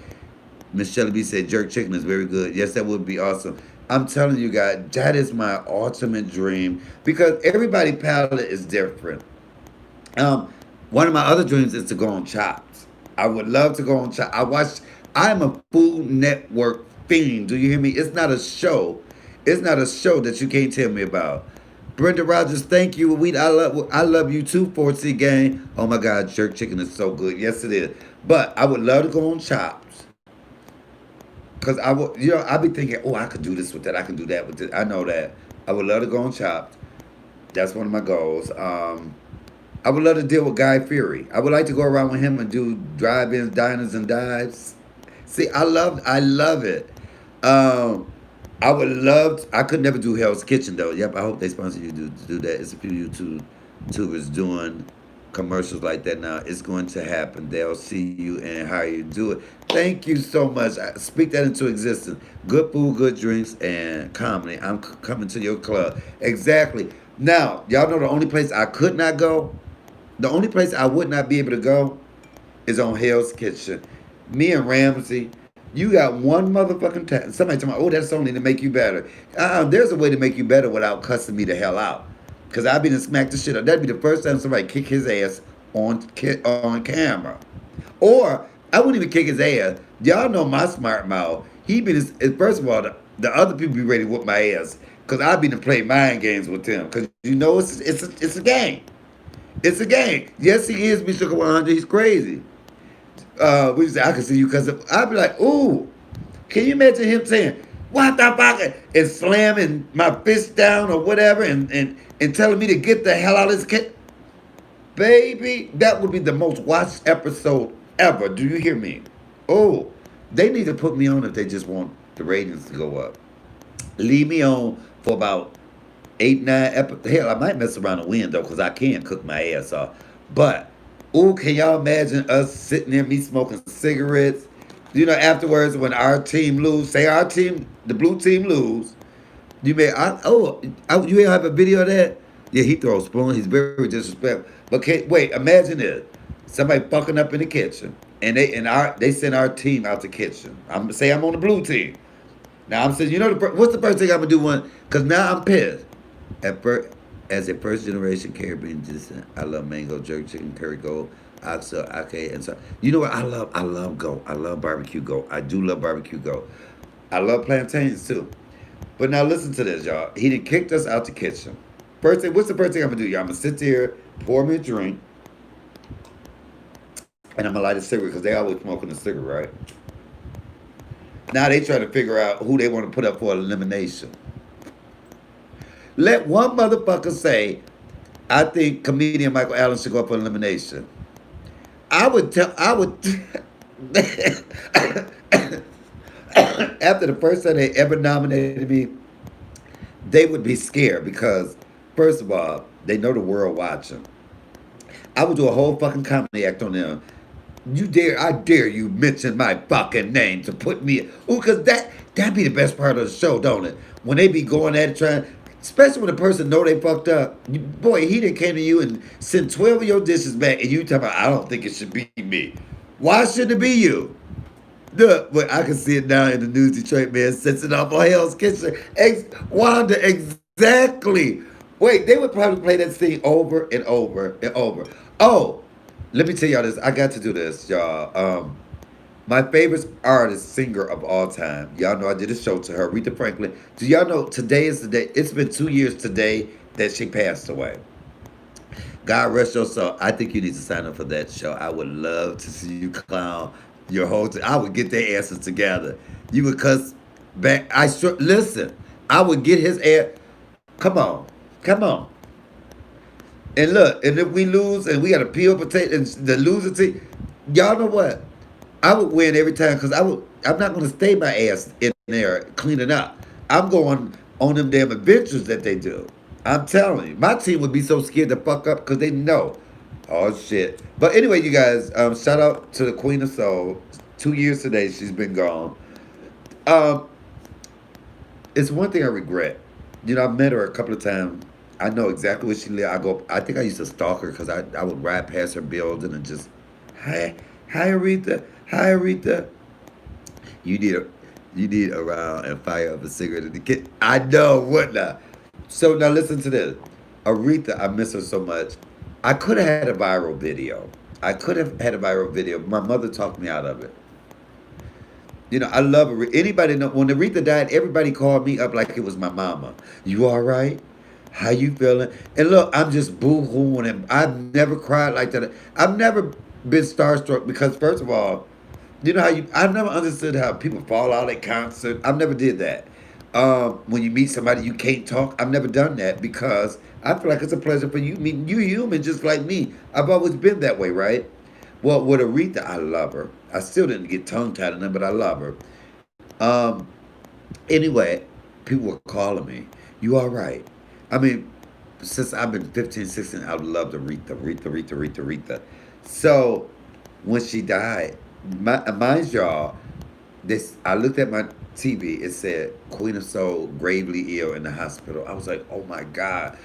Miss Shelly B said jerk chicken is very good. Yes, that would be awesome. I'm telling you guys, that is my ultimate dream because everybody palate is different. Um, One of my other dreams is to go on Chopped. I would love to go on Chopped. I'm a Food Network fiend. Do you hear me? It's not a show. It's not a show that you can't tell me about. Brenda Rogers, thank you. I love you too, 4C gang. Oh my God, jerk chicken is so good. Yes, it is. But I would love to go on Chopped. Cause I would, I'd be thinking, oh, I could do this with that. I can do that with it. I know that. I would love to go on Chopped. That's one of my goals. I would love to deal with Guy Fieri. I would like to go around with him and do drive-ins, diners, and dives. See, I love it. Um, I would love. I could never do Hell's Kitchen though. Yep, I hope they sponsor you to do that. It's a few YouTubers doing commercials like that now. It's going to happen. They'll see you and hire you to do it. Thank you so much. I speak that into existence. Good food, good drinks, and comedy. I'm coming to your club. Exactly. Now, y'all know the only place I could not go, the only place I would not be able to go is on Hell's Kitchen. Me and Ramsey, you got one motherfucking time. Somebody tell me, oh, that's only to make you better. There's a way to make you better without cussing me the hell out. Because I've been to smack the shit up. That'd be the first time somebody kick his ass on camera. Or, I wouldn't even kick his ass. Y'all know my smart mouth. First of all, the other people be ready to whoop my ass. Because I've been to play mind games with them. Because it's a game. It's a game. Yes, he is, Mr. 100. He's crazy. We say, I can see you because I'd be like, ooh, can you imagine him saying, what the fuck? And slamming my fist down or whatever and telling me to get the hell out of this kid. Baby, that would be the most watched episode ever. Do you hear me? Oh, they need to put me on if they just want the ratings to go up. Leave me on for about 8, 9 episodes. Hell, I might mess around and win though, because I can cook my ass off. But, ooh, can y'all imagine us sitting there, me smoking cigarettes? Afterwards when our team lose, say our team, the blue team lose, you have a video of that? Yeah, he throws spoon. He's very disrespectful. But wait, imagine this: somebody fucking up in the kitchen, and they send our team out the kitchen. I'm on the blue team. Now I'm saying, what's the first thing I'm gonna do Cause now I'm pissed. At first, as a first generation Caribbean descent, I love mango jerk chicken, curry goat, oxtail, ake, and so. You know what I love? I love goat. I love barbecue goat. I do love barbecue goat. I love plantains too. But now listen to this, y'all. He done kicked us out the kitchen. What's the first thing I'm gonna do, y'all? I'm gonna sit there, pour me a drink, and I'm gonna light a cigarette because they always smoking a cigarette, right? Now they trying to figure out who they want to put up for elimination. Let one motherfucker say, I think comedian Michael Allen should go up for elimination. I would, after the first time they ever nominated me, they would be scared because, first of all, they know the world watching. I would do a whole fucking comedy act on them. I dare you mention my fucking name to put me. Ooh, cause that be the best part of the show, don't it? When they be going at it trying, especially when the person know they fucked up. Boy, he done came to you and sent 12 of your dishes back, and you talk about, I don't think it should be me. Why shouldn't it be you? Look, but I can see it now in the news. Detroit man sets it off on Hell's Kitchen. Wanda, exactly. Wait, they would probably play that scene over and over and over. Oh, let me tell y'all this. I got to do this, y'all. My favorite artist, singer of all time. Y'all know I did a show to her, Aretha Franklin. Do y'all know today is the day? It's been 2 years today that she passed away. God rest your soul. I think you need to sign up for that show. I would love to see you clown your whole. I would get their asses together. You would cuss back. Listen. I would get his ass. Come on, come on. And look, and if we lose and we got to peel potato and the loser team, y'all know what? I would win every time because I would. I'm not going to stay my ass in there cleaning up. I'm going on them damn adventures that they do. I'm telling you, my team would be so scared to fuck up because they know. Oh shit! But anyway, you guys, shout out to the Queen of Soul. 2 years today, she's been gone. Um, it's one thing I regret. You know, I met her a couple of times. I know exactly where she lived. I go. I think I used to stalk her because I would ride past her building and just, hi, hi Aretha, hi Aretha. You need a, you need a round and fire up a cigarette in the kid. I know what now. So now listen to this. Aretha, I miss her so much. I could have had a viral video. I could have had a viral video. My mother talked me out of it. You know, I love Aretha. Anybody know when Aretha died, everybody called me up like it was my mama. You all right? How you feeling? And look, I'm just boo-hooing and I've never cried like that. I've never been starstruck because first of all, you know how you I've never understood how people fall out at concert. I've never did that. When you meet somebody you can't talk, I've never done that because I feel like it's a pleasure for you meeting you human just like me. I've always been that way, right? Well, with Aretha, I love her. I still didn't get tongue tied in her, but I love her. Um, anyway, people were calling me. You all right? I mean, since I've been 15, 16, I loved Aretha, Aretha, Aretha, Aretha, Aretha. So when she died, mind y'all, this I looked at my TV. It said Queen of Soul gravely ill in the hospital. I was like, oh my god.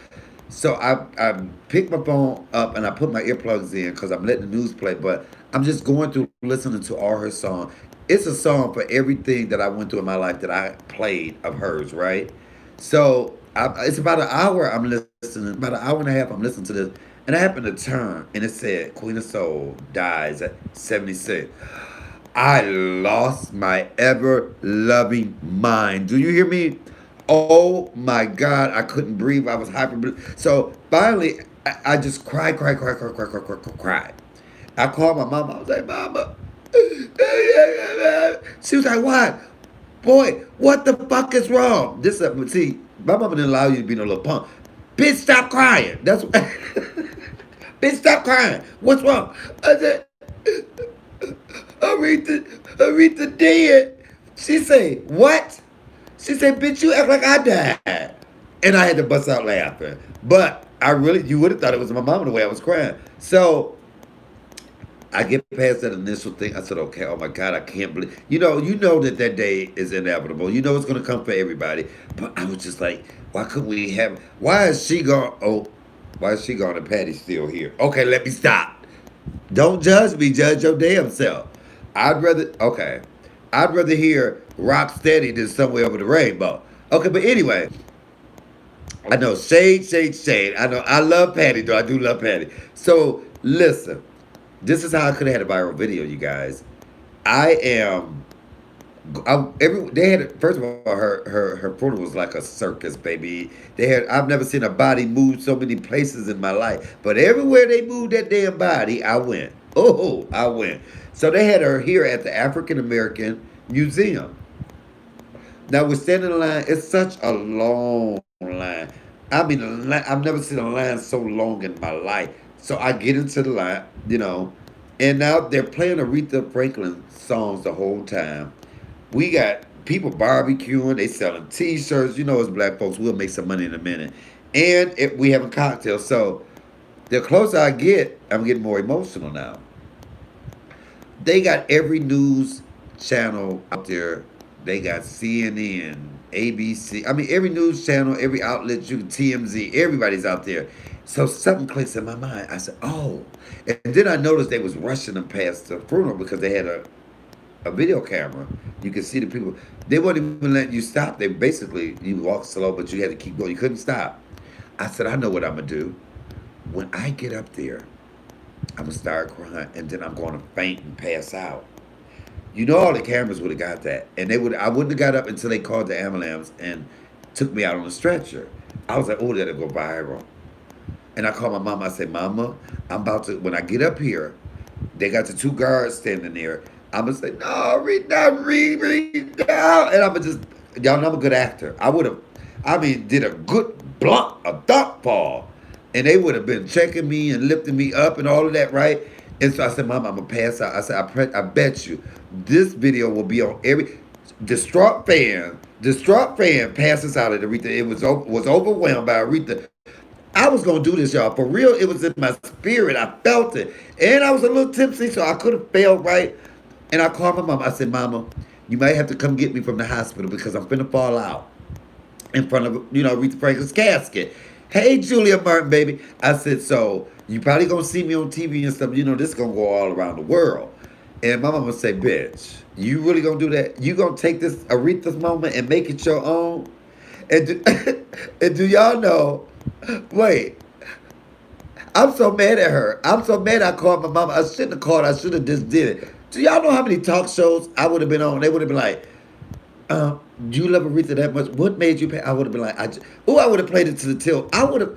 So I picked my phone up and I put my earplugs in because I'm letting the news play. But I'm just going through listening to all her songs. It's a song for everything that I went through in my life that I played of hers, right? So it's about an hour I'm listening, about an hour and a half I'm listening to this. And I happened to turn and it said Queen of Soul dies at 76. I lost my ever loving mind. Do you hear me? Oh my God, I couldn't breathe. I was hyper. So finally, I just cried, cried, cried, cried, cried, cried, cried, cried, cried. I called my mama. I was like, Mama. She was like, what? Boy, what the fuck is wrong? This, see, my mama didn't allow you to be no little punk. Bitch, stop crying. That's what. Bitch, stop crying. What's wrong? I said, Aretha, Aretha dead. She say, what? She said, bitch, you act like I died. And I had to bust out laughing. But I really, you would have thought it was my mom the way I was crying. So I get past that initial thing. I said, okay, oh my God, I can't believe. You know that that day is inevitable. You know it's going to come for everybody. But I was just like, why couldn't we have, why is she gone? Oh, why is she gone and Patty's still here? Okay, let me stop. Don't judge me, judge your damn self. Okay, I'd rather hear Rock Steady than Somewhere Over the Rainbow. Okay, but anyway, I know shade, shade, shade. I know I love Patty, though. I do love Patty. So listen, this is how I could have had a viral video, you guys. I am. They had first of all her funeral was like a circus, baby. They had I've never seen a body move so many places in my life, but everywhere they moved that damn body, I went. Oh, I went. So they had her here at the African American Museum. Now we're standing in line. It's such a long line. I mean, I've never seen a line so long in my life. So I get into the line, and now they're playing Aretha Franklin songs the whole time. We got people barbecuing. They selling T-shirts. You know, as black folks, we'll make some money in a minute. And we having cocktails. So the closer I get, I'm getting more emotional now. They got every news channel out there. They got CNN, ABC. I mean, every news channel, every outlet, you TMZ, everybody's out there. So something clicks in my mind. I said, "Oh," and then I noticed they was rushing them past the funeral because they had a video camera. You could see the people. They wouldn't even let you stop. They basically you walk slow, but you had to keep going. You couldn't stop. I said, "I know what I'm gonna do. When I get up there, I'm gonna start crying, and then I'm gonna faint and pass out." You know, all the cameras would have got that, and they would. I wouldn't have got up until they called the ambulance and took me out on a stretcher. I was like, "Oh, that'll go viral." And I called my mom. I said, "Mama, I'm about to. When I get up here, they got the two guards standing there. I'm gonna say, no, read down, read down," and I'm gonna just, y'all know I'm a good actor. I would have, I mean, did a good blunt, a duck fall, and they would have been checking me and lifting me up and all of that, right? And so I said, "Mom, I'm gonna pass out." I said, I bet you this video will be on every distraught fan passes out at Aretha. It was overwhelmed by Aretha. I was gonna do this, y'all. For real, it was in my spirit. I felt it. And I was a little tipsy, so I could have failed right. And I called my mom. I said, "Mama, you might have to come get me from the hospital because I'm finna fall out in front of, Aretha Franklin's casket." "Hey, Julia Martin, baby." I said, "So you probably gonna see me on TV and stuff. This gonna go all around the world." And my mama say, "Bitch, you really gonna do that? You gonna take this Aretha's moment and make it your own?" And do, and do y'all know? Wait, I'm so mad at her. I'm so mad I called my mama. I shouldn't have called. I should have just did it. Do y'all know how many talk shows I would have been on? They would have been like, "Do you love Aretha that much? What made you pay?" I would have been like, "Oh, I would have played it to the tilt. I would have.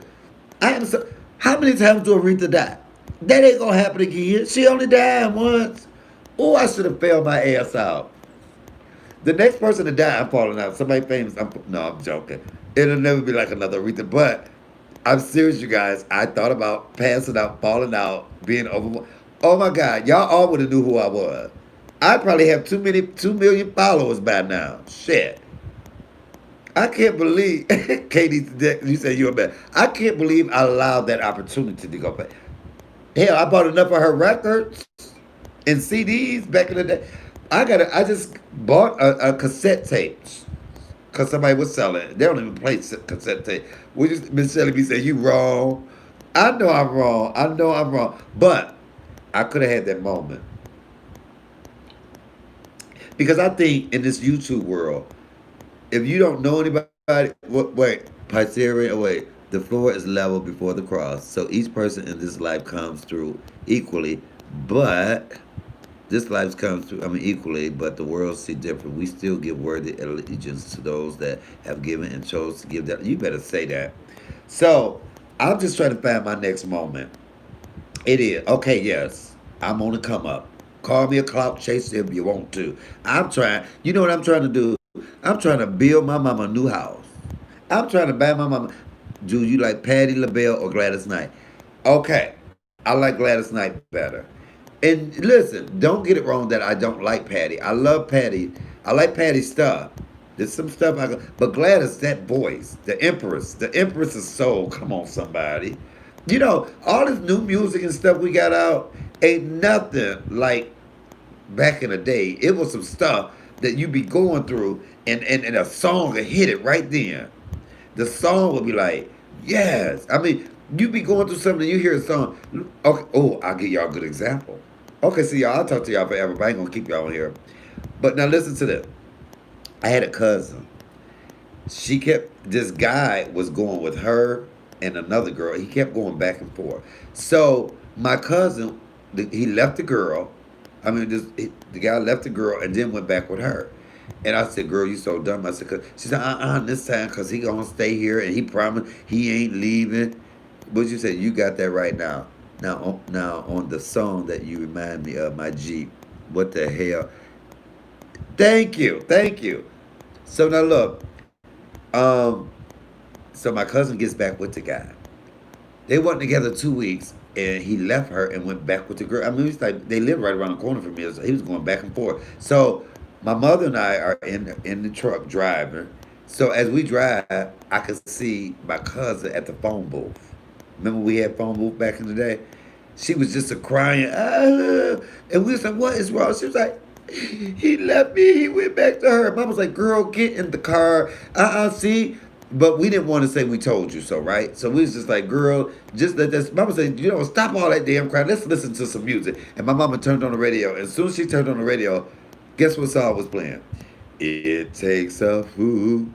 I am so. How many times do Aretha die? That ain't gonna happen again. She only died once. Oh, I should have failed my ass out. The next person to die, I'm falling out. Somebody famous. No, I'm joking. It'll never be like another Aretha. But I'm serious, you guys. I thought about passing out, falling out, being over. Oh my God, y'all all would have knew who I was. I probably have 2 million followers by now. Shit. I can't believe, Katie, you said you're a man. I can't believe I allowed that opportunity to go back. Hell, I bought enough of her records and CDs back in the day. I just bought a cassette tape because somebody was selling it. They don't even play cassette tape. We just Miss Shelley B said, "You wrong." I know I'm wrong. I know I'm wrong. But I could have had that moment because I think in this YouTube world, if you don't know anybody, wait, Pythagorean, wait, the floor is level before the cross. So each person in this life comes through equally, but this life comes through, I mean, equally, but the world see different. We still give worthy allegiance to those that have given and chose to give that. You better say that. So I'm just trying to find my next moment. It is. Okay, yes. I'm on the come up. Call me a clout chaser if you want to. I'm trying. You know what I'm trying to do? I'm trying to build my mama a new house. I'm trying to buy my mama. Do you like Patti LaBelle or Gladys Knight? Okay. I like Gladys Knight better. And listen, don't get it wrong that I don't like Patty. I love Patty. I like Patty's stuff. There's some stuff I go, but Gladys, that voice, the Empress of Soul. Come on, somebody. All this new music and stuff we got out ain't nothing like back in the day. It was some stuff that you be going through, and a song would hit it right then. The song would be like, yes. I mean, you be going through something, you hear a song. Okay, oh, I'll give y'all a good example. Okay, see y'all, I'll talk to y'all forever, but I ain't gonna keep y'all on here. But now listen to this. I had a cousin. This guy was going with her and another girl. He kept going back and forth. So my cousin, he left the girl. I mean, the guy left the girl and then went back with her. And I said, "Girl, you so dumb." I said, she said, this time, because he going to stay here and he promised he ain't leaving. But you said, you got that right now. Now on the song that you remind me of, my Jeep. What the hell? Thank you. Thank you. So now look, um, so my cousin gets back with the guy. They weren't together 2 weeks, and he left her and went back with the girl. I mean, it's like they live right around the corner from me. So he was going back and forth. So my mother and I are in the truck driving. So as we drive, I could see my cousin at the phone booth. Remember we had phone booth back in the day? She was just a crying, and we was like, "What is wrong?" She was like, "He left me. He went back to her." Mom was like, "Girl, get in the car." See. But we didn't want to say we told you so, right? So we was just like, girl, just let this. Mama said, stop all that damn crying. Let's listen to some music. And my mama turned on the radio. And as soon as she turned on the radio, guess what song was playing? It takes a fool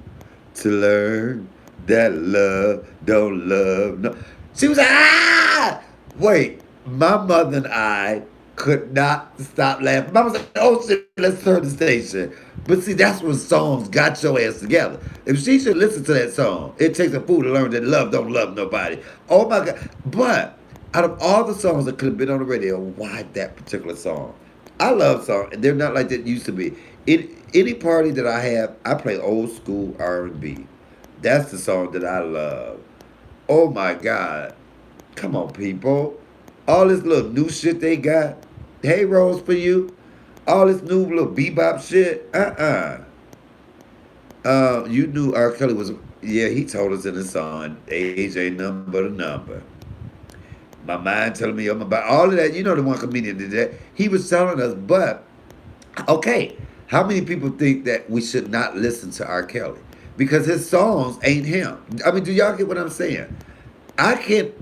to learn that love don't love no. She was like, ah! Wait, my mother and I could not stop laughing. Mama said, oh shit, let's turn the station. But see, that's when songs got your ass together. If she should listen to that song, it takes a fool to learn that love don't love nobody. Oh my God. But out of all the songs that could have been on the radio, why that particular song? I love songs, and they're not like that used to be. In any party that I have, I play old school R&B. That's the song that I love. Oh my God. Come on, people. All this little new shit they got. Hey, Rose, for you. All this new little bebop shit. You knew R. Kelly was. Yeah, he told us in his song, age ain't nothing but a number. My mind telling me I'm about all of that. You know the one comedian did that. He was telling us, but okay, how many people think that we should not listen to R. Kelly? Because his songs ain't him. I mean, do y'all get what I'm saying? I can't.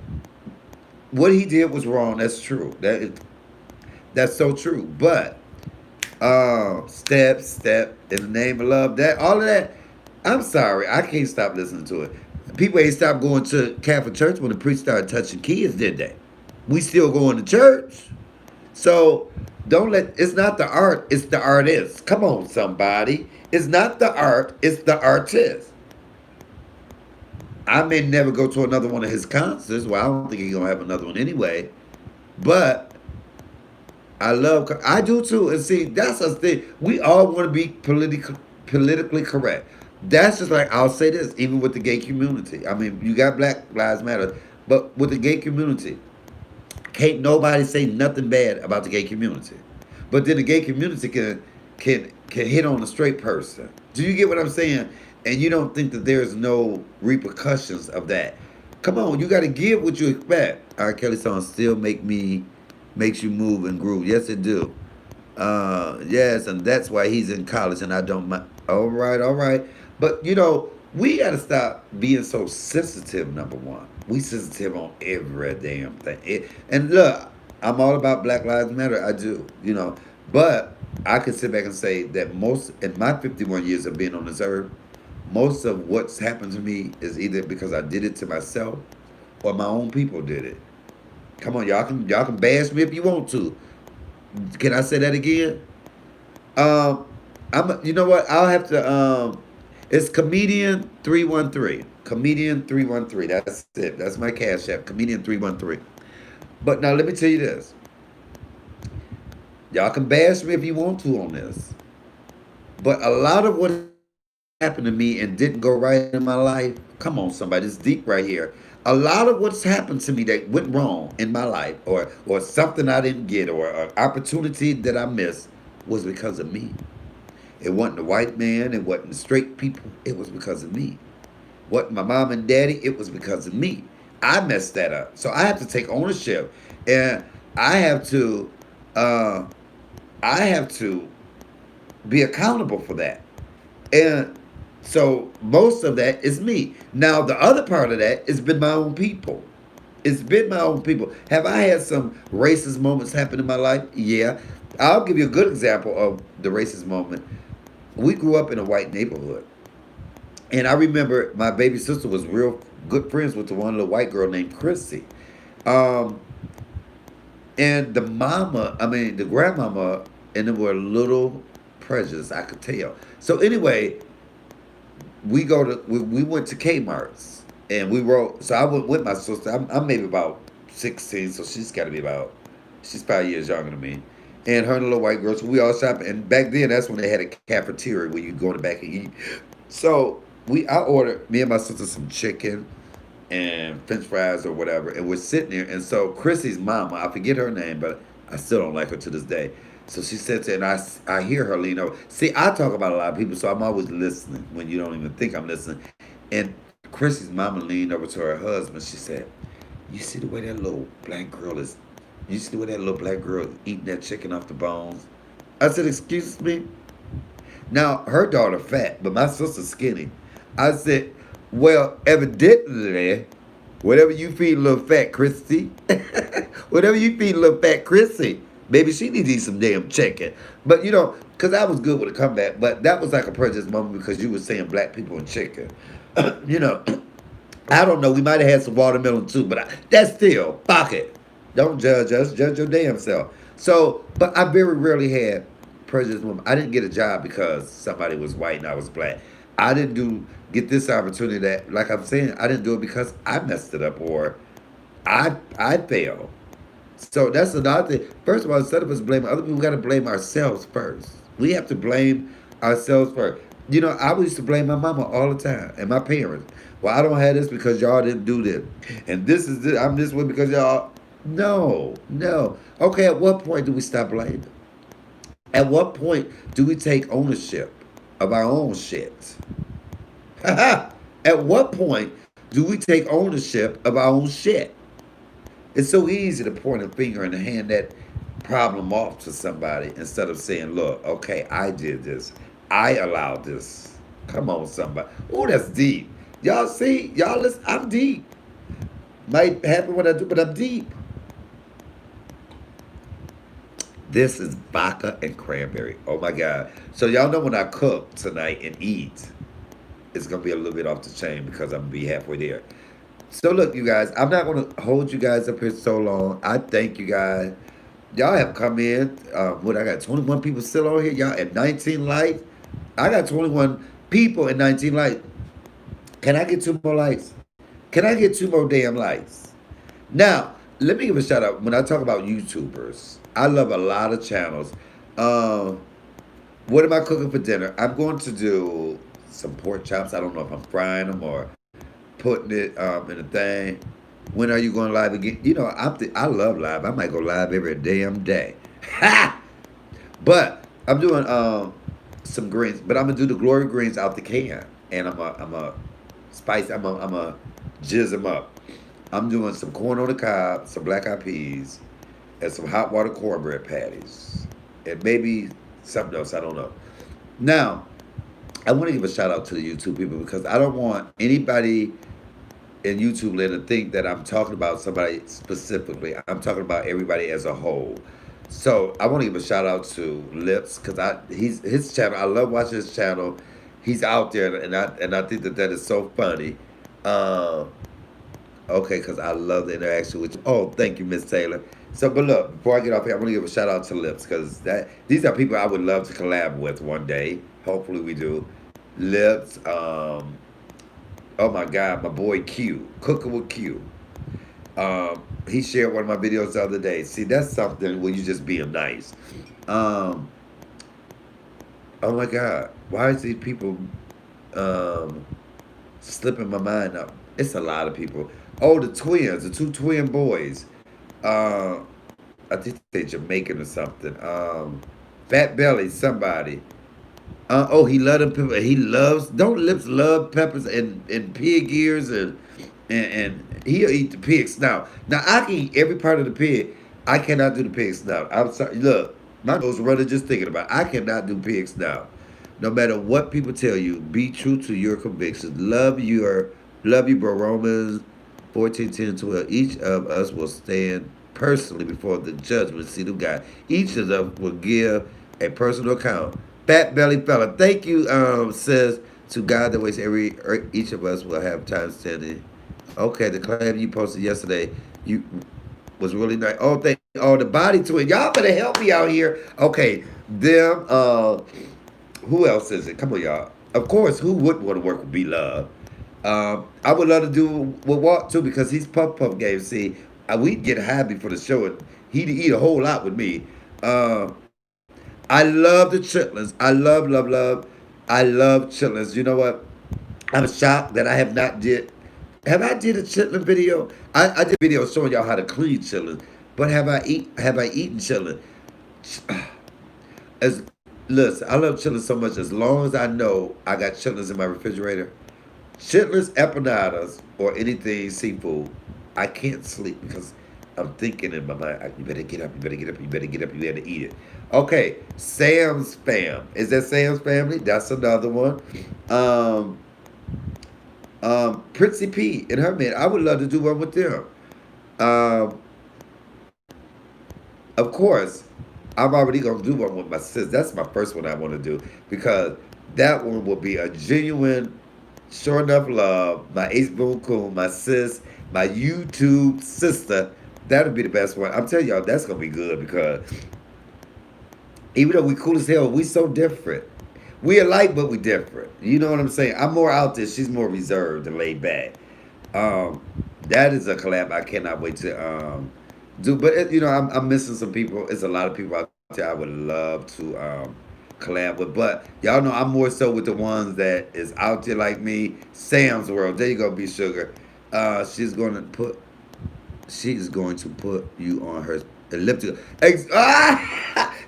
What he did was wrong. That's true. That's so true. But step in the name of love, that all of that. I'm sorry, I can't stop listening to it. People ain't stopped going to Catholic church when the priest started touching kids, did they? We still going to church. So don't let. It's not the art. It's the artist. Come on, somebody. It's not the art. It's the artist. I may never go to another one of his concerts. Well, I don't think he's gonna have another one anyway. But I love. I do too. And see, that's a thing. We all want to be politically correct. That's just like I'll say this, even with the gay community. I mean, you got Black Lives Matter, but with the gay community, can't nobody say nothing bad about the gay community. But then the gay community can hit on a straight person. Do you get what I'm saying? And you don't think that there's no repercussions of that. Come on, you got to give what you expect. R. Kelly songs still makes you move and groove. Yes, it do. Yes, and that's why he's in college, and I don't mind. All right, all right. But we got to stop being so sensitive. Number one, we sensitive on every damn thing. And look, I'm all about Black Lives Matter. I do, but I can sit back and say that most in my 51 years of being on this earth, most of what's happened to me is either because I did it to myself or my own people did it. Come on, y'all can bash me if you want to. Can I say that again? Um, You know what? I'll have to. It's comedian 313. Comedian 313. That's it. That's my cash app. Comedian 313. But now let me tell you this. Y'all can bash me if you want to on this. But a lot of what happened to me and didn't go right in my life. Come on, somebody. It's deep right here. A lot of what's happened to me that went wrong in my life, or something I didn't get, or an opportunity that I missed, was because of me. It wasn't the white man. It wasn't the straight people. It was because of me. What my mom and daddy? It was because of me. I messed that up. So I have to take ownership, and I have to, uh, I have to be accountable for that. And so most of that is me. Now the other part of that has been my own people. It's been my own people. Have I had some racist moments happen in my life? Yeah. I'll give you a good example of the racist moment. We grew up in a white neighborhood. And I remember my baby sister was real good friends with the one little white girl named Chrissy. Um, and the grandmama, and there were a little prejudice, I could tell. So anyway, we went to Kmart's and we rode. So I went with my sister. I'm maybe about 16, so she's 5 years younger than me. And her and the little white girl, so we all shopping. And back then, that's when they had a cafeteria where you go in the back and eat. So I ordered me and my sister some chicken and French fries or whatever, and we're sitting there. And so Chrissy's mama, I forget her name, but I still don't like her to this day. So she sits there, and I hear her lean over. See, I talk about a lot of people, so I'm always listening when you don't even think I'm listening. And Chrissy's mama leaned over to her husband. She said, "You see the way that little black girl is You see where that little black girl eating that chicken off the bones? I said, excuse me? Now, her daughter fat, but my sister's skinny. I said, well, evidently, whatever you feed little fat Christy, whatever you feed little fat Christy, maybe she needs to eat some damn chicken. But, because I was good with a comeback, but that was like a prejudice moment because you were saying black people and chicken. you know, I don't know. We might have had some watermelon too, but that's still, fuck it. Don't judge us. Judge your damn self. So, but I very rarely had prejudice. I didn't get a job because somebody was white and I was black. I didn't get this opportunity that, like I'm saying, I didn't do it because I messed it up or I failed. So that's another thing. First of all, instead of us blaming other people, we got to blame ourselves first. We have to blame ourselves first. I used to blame my mama all the time and my parents. Well, I don't have this because y'all didn't do this, and this is this. I'm this way because y'all. No, no. Okay, at what point do we stop blaming? At what point do we take ownership of our own shit? At what point do we take ownership of our own shit? It's so easy to point a finger and hand that problem off to somebody instead of saying, look, okay, I did this. I allowed this. Come on, somebody. Oh, that's deep. Y'all see? Y'all listen. I'm deep. Might happen when I do, but I'm deep. This is vodka and cranberry. Oh my God. So y'all know when I cook tonight and eat, it's gonna be a little bit off the chain because I'm gonna be halfway there. So look, you guys, I'm not gonna hold you guys up here so long. I thank you guys. Y'all have come in. What I got 21 people still on here. Y'all at 19 likes. I got 21 people at 19 likes. Can I get two more likes? Can I get two more damn likes? Now, let me give a shout out. When I talk about YouTubers, I love a lot of channels. Um, what am I cooking for dinner? I'm going to do some pork chops. I don't know if I'm frying them or putting it in a thing. When are you going live again? I love live. I might go live every damn day. Ha! But I'm doing some greens, but I'm gonna do the glory greens out the can, and I'm a spice. I'm a jizz them up. I'm doing some corn on the cob, some black eyed peas, and some hot water cornbread patties, and maybe something else. I don't know. Now, I want to give a shout out to the YouTube people because I don't want anybody in YouTube land to think that I'm talking about somebody specifically. I'm talking about everybody as a whole. So I want to give a shout out to Lips because he's his channel. I love watching his channel. He's out there, and I think that is so funny. Um, Okay, because I love the interaction with you. Oh, thank you, Miss Taylor. So, but look, before I get off here, I'm gonna give a shout out to Lips because these are people I would love to collab with one day. Hopefully, we do. Lips. Oh my God, my boy Q, cooking with Q. He shared one of my videos the other day. See, that's something where you just being nice. Um, oh my God, why is these people um slipping my mind up? It's a lot of people. Oh, the twins, the two twin boys. Uh, I think they Jamaican or something. Fat Belly, somebody. Oh, he loved them pepper. He loves. Don't Lips love peppers and pig ears and he'll eat the pig snout. Now I can eat every part of the pig. I cannot do the pig snout. I'm sorry. Look, my nose running just thinking about it. I cannot do pig snout. No matter what people tell you, be true to your convictions. Love you, bro. Romans 14, 10, 12. Each of us will stand personally before the judgment seat of God. Each of us will give a personal account. Fat belly fella, thank you, says to God that waits each of us will have time standing. Okay, the claim you posted yesterday, you was really nice. Oh, the body twin. Y'all better help me out here. Okay, them who else is it? Come on, y'all. Of course, who wouldn't want to work with B Love? I would love to do with Walt too because he's Puff Puff game. See, we'd get high before the show, and he'd eat a whole lot with me. I love the chitlins. I love. I love chitlins. You know what? I'm shocked that I have not did. Have I did a chitlin video? I did a video showing y'all how to clean chitlins, but have I eaten chitlin? As listen, I love chitlins so much. As long as I know I got chitlins in my refrigerator, chitlins, empanadas, or anything seafood, I can't sleep because I'm thinking in my mind, you better get up, you better get up, you better get up, you better eat it. Okay, Sam's Fam. Is that Sam's Family? That's another one. Um, Princey P and her man. I would love to do one with them. Um, of course, I'm already gonna do one with my sis. That's my first one I want to do because that one will be a genuine, sure enough love. My Ace Boon Coon, my sis, my YouTube sister. That'll be the best one. I'm telling y'all, that's gonna be good because even though we cool as hell, we so different. We alike, but we different. You know what I'm saying? I'm more out there. She's more reserved and laid back. Um, that is a collab I cannot wait to do. But I'm missing some people. It's a lot of people out there I would love to collab with. But y'all know I'm more so with the ones that is out there like me. Sam's World. There you go, be sugar. She's going to put. She's going to put you on her elliptical.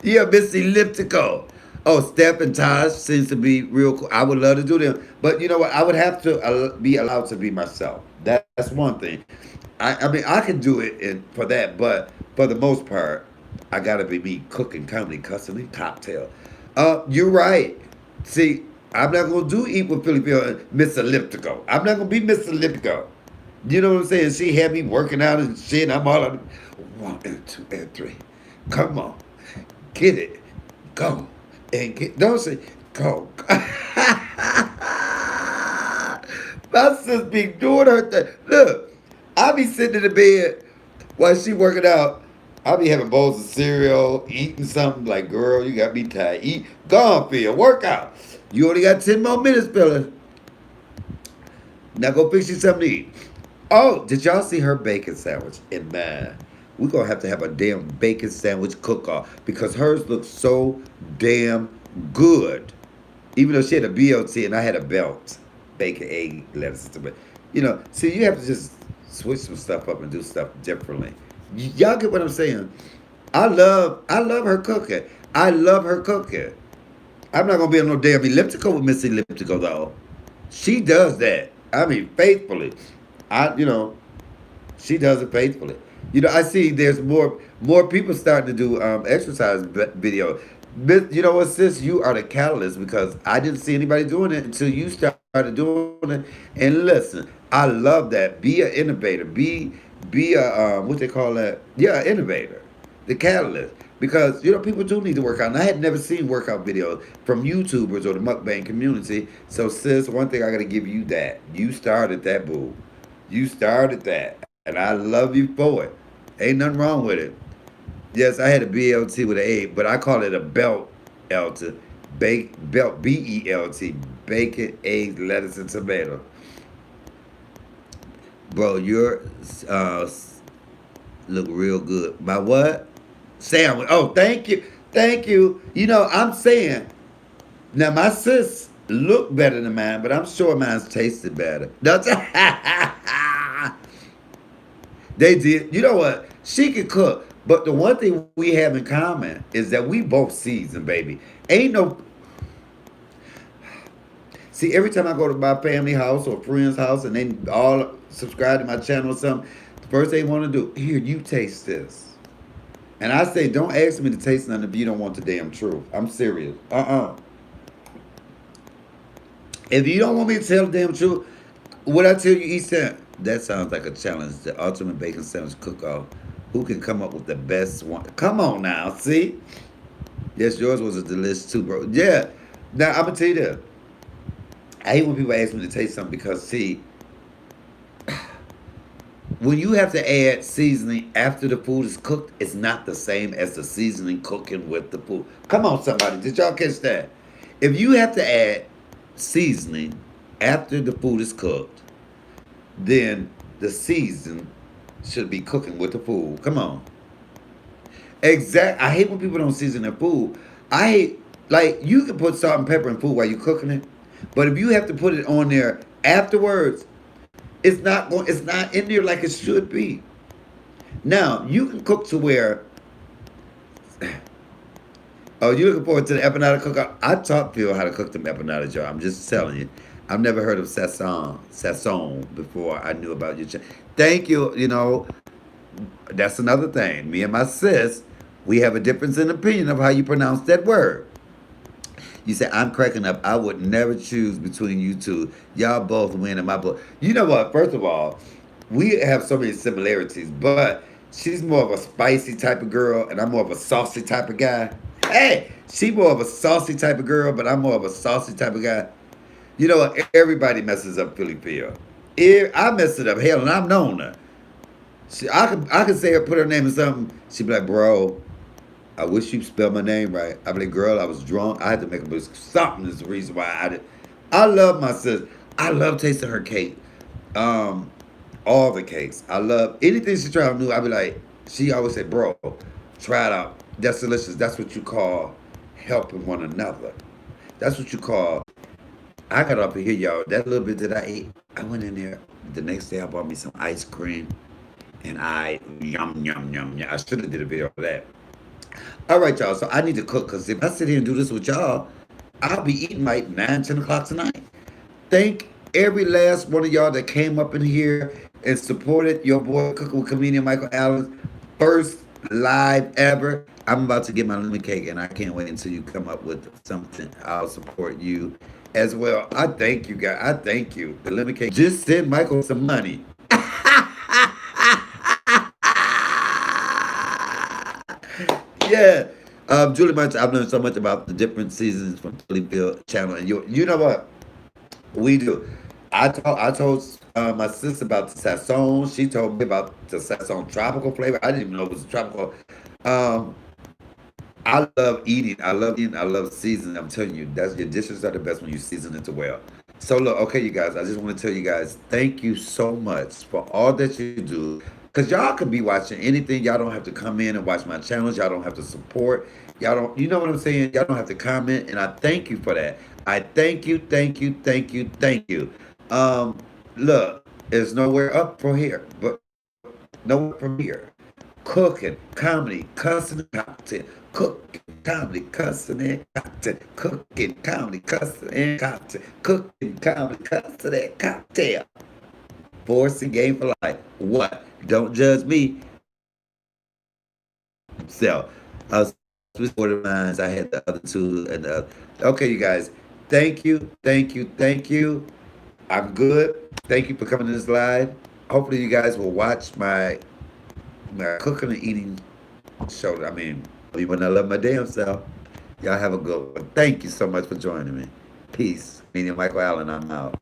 Yeah, Miss Elliptical. Oh, Steph and Taj seems to be real cool. I would love to do them, but you know what? I would have to be allowed to be myself. That's one thing. I mean, I can do it for that, but for the most part, I gotta be me cooking, comedy, cussing, and cocktail. You're right. See, I'm not gonna do eat with Philly Phil and Miss Elliptical. I'm not gonna be Miss Elliptical. You know what I'm saying? She had me working out and shit. I'm all on one and two and three. Come on, get it, go and get. Don't say go. My sis be doing her thing. Look, I be sitting in the bed while she working out. I be having bowls of cereal, eating something like, girl, you got me tired. Eat, gone, Phil, work out. You only got 10 more minutes, fella. Now go fix you something to eat. Oh, did y'all see her bacon sandwich? And man, we're gonna have to have a damn bacon sandwich cook off because hers looks so damn good. Even though she had a BLT and I had a belt, bacon, egg, lettuce, but see, you have to just switch some stuff up and do stuff differently. Y'all get what I'm saying? I love her cooking. I love her cooking. I'm not gonna be on no damn elliptical with Miss Elliptical though. She does that. I mean, faithfully. She does it faithfully. I see there's more people starting to do exercise video. But you know what, sis? You are the catalyst because I didn't see anybody doing it until you started doing it. And listen, I love that. Be an innovator. Be a what they call that? Yeah, an innovator. The catalyst. Because people do need to work out. And I had never seen workout videos from YouTubers or the mukbang community. So sis, one thing I gotta give you that. You started that, boo. You started that. And I love you for it. Ain't nothing wrong with it. Yes, I had a BLT with an A, but I call it a belt LT. Belt BELT. Bacon, eggs, lettuce, and tomato. Bro, your uh, look real good. My what? Sandwich. Oh, thank you. Thank you. I'm saying, now my sis look better than mine, but I'm sure mine's tasted better. That's They did. You know what? She can cook. But the one thing we have in common is that we both season, baby. Ain't no. See, every time I go to my family house or friend's house and they all subscribe to my channel or something, the first thing they want to do, here, you taste this. And I say, don't ask me to taste nothing if you don't want the damn truth. I'm serious. If you don't want me to tell the damn truth, what I tell you each time, that sounds like a challenge. The ultimate bacon sandwich cook-off. Who can come up with the best one? Come on now, see? Yes, yours was a delicious too, bro. Yeah. Now I'm gonna tell you this. I hate when people ask me to taste something because see, when you have to add seasoning after the food is cooked, it's not the same as the seasoning cooking with the food. Come on, somebody, did y'all catch that? If you have to add seasoning after the food is cooked, then the season should be cooking with the food. Come on. Exact. I hate when people don't season their food. I hate like you can put salt and pepper in food while you're cooking it, but if you have to put it on there afterwards, It's not in there like it should be. Now you can cook to where. Oh, you looking forward to the empanada cook? I taught Phil how to cook them empanadas, y'all. I'm just telling you. I've never heard of sazon before I knew about your channel. Thank you. That's another thing. Me and my sis, we have a difference in opinion of how you pronounce that word. You say I'm cracking up. I would never choose between you two. Y'all both win in my book. You know what? First of all, we have so many similarities, but she's more of a spicy type of girl, and I'm more of a saucy type of guy. Hey, she more of a saucy type of girl, but I'm more of a saucy type of guy. You know what? Everybody messes up Philly Phil. I messed it up. Hell, and I've known her. I could say her, put her name in something. She'd be like, bro, I wish you spelled my name right. I'd be like, girl, I was drunk. I had to make a mistake. Something is the reason why I did. I love my sister. I love tasting her cake. Um, all the cakes. I love anything she tried new. I'd be like, she always said, bro, try it out. That's delicious. That's what you call helping one another. That's what you call. I got up here, y'all. That little bit that I ate, I went in there. The next day, I bought me some ice cream, and I yum yum yum yum. I should have did a video of that. All right, y'all. So I need to cook because if I sit here and do this with y'all, I'll be eating like 9, 10 o'clock tonight. Thank every last one of y'all that came up in here and supported your boy Cooking with Comedian Michael Allen. First live ever. I'm about to get my lemon cake and I can't wait until you come up with something. I'll support you as well. I thank you guys. I thank you. The lemon cake. Just send Michael some money. Yeah. Julie Munch, I've learned so much about the different seasons from Phillyfield channel. And you know what? We do. I told my sister about the Sasson. She told me about the Sasson tropical flavor. I didn't even know it was tropical. Um, I love eating. I love eating. I love seasoning. I'm telling you, that's your dishes are the best when you season it well. So look, okay, you guys. I just want to tell you guys, thank you so much for all that you do. Cause y'all could be watching anything. Y'all don't have to come in and watch my channels. Y'all don't have to support. Y'all don't. You know what I'm saying? Y'all don't have to comment. And I thank you for that. I thank you, thank you, thank you, thank you. Um, look, there's nowhere up from here, but nowhere up from here. Cooking, comedy, cussing, and cocktail. Cooking, comedy, cussing, and cocktail. Cooking, comedy, cussing, and cocktail. Cooking, comedy, cussing, and cocktail. Forcing game for life. What? Don't judge me. So, switch order lines. I had the other two and the other. Okay, you guys. Thank you, thank you, thank you. I'm good. Thank you for coming to this live. Hopefully, you guys will watch my cooking and eating show. I mean, when I love my damn self. Y'all have a good one. Thank you so much for joining me. Peace. Meaning Michael Allen, I'm out.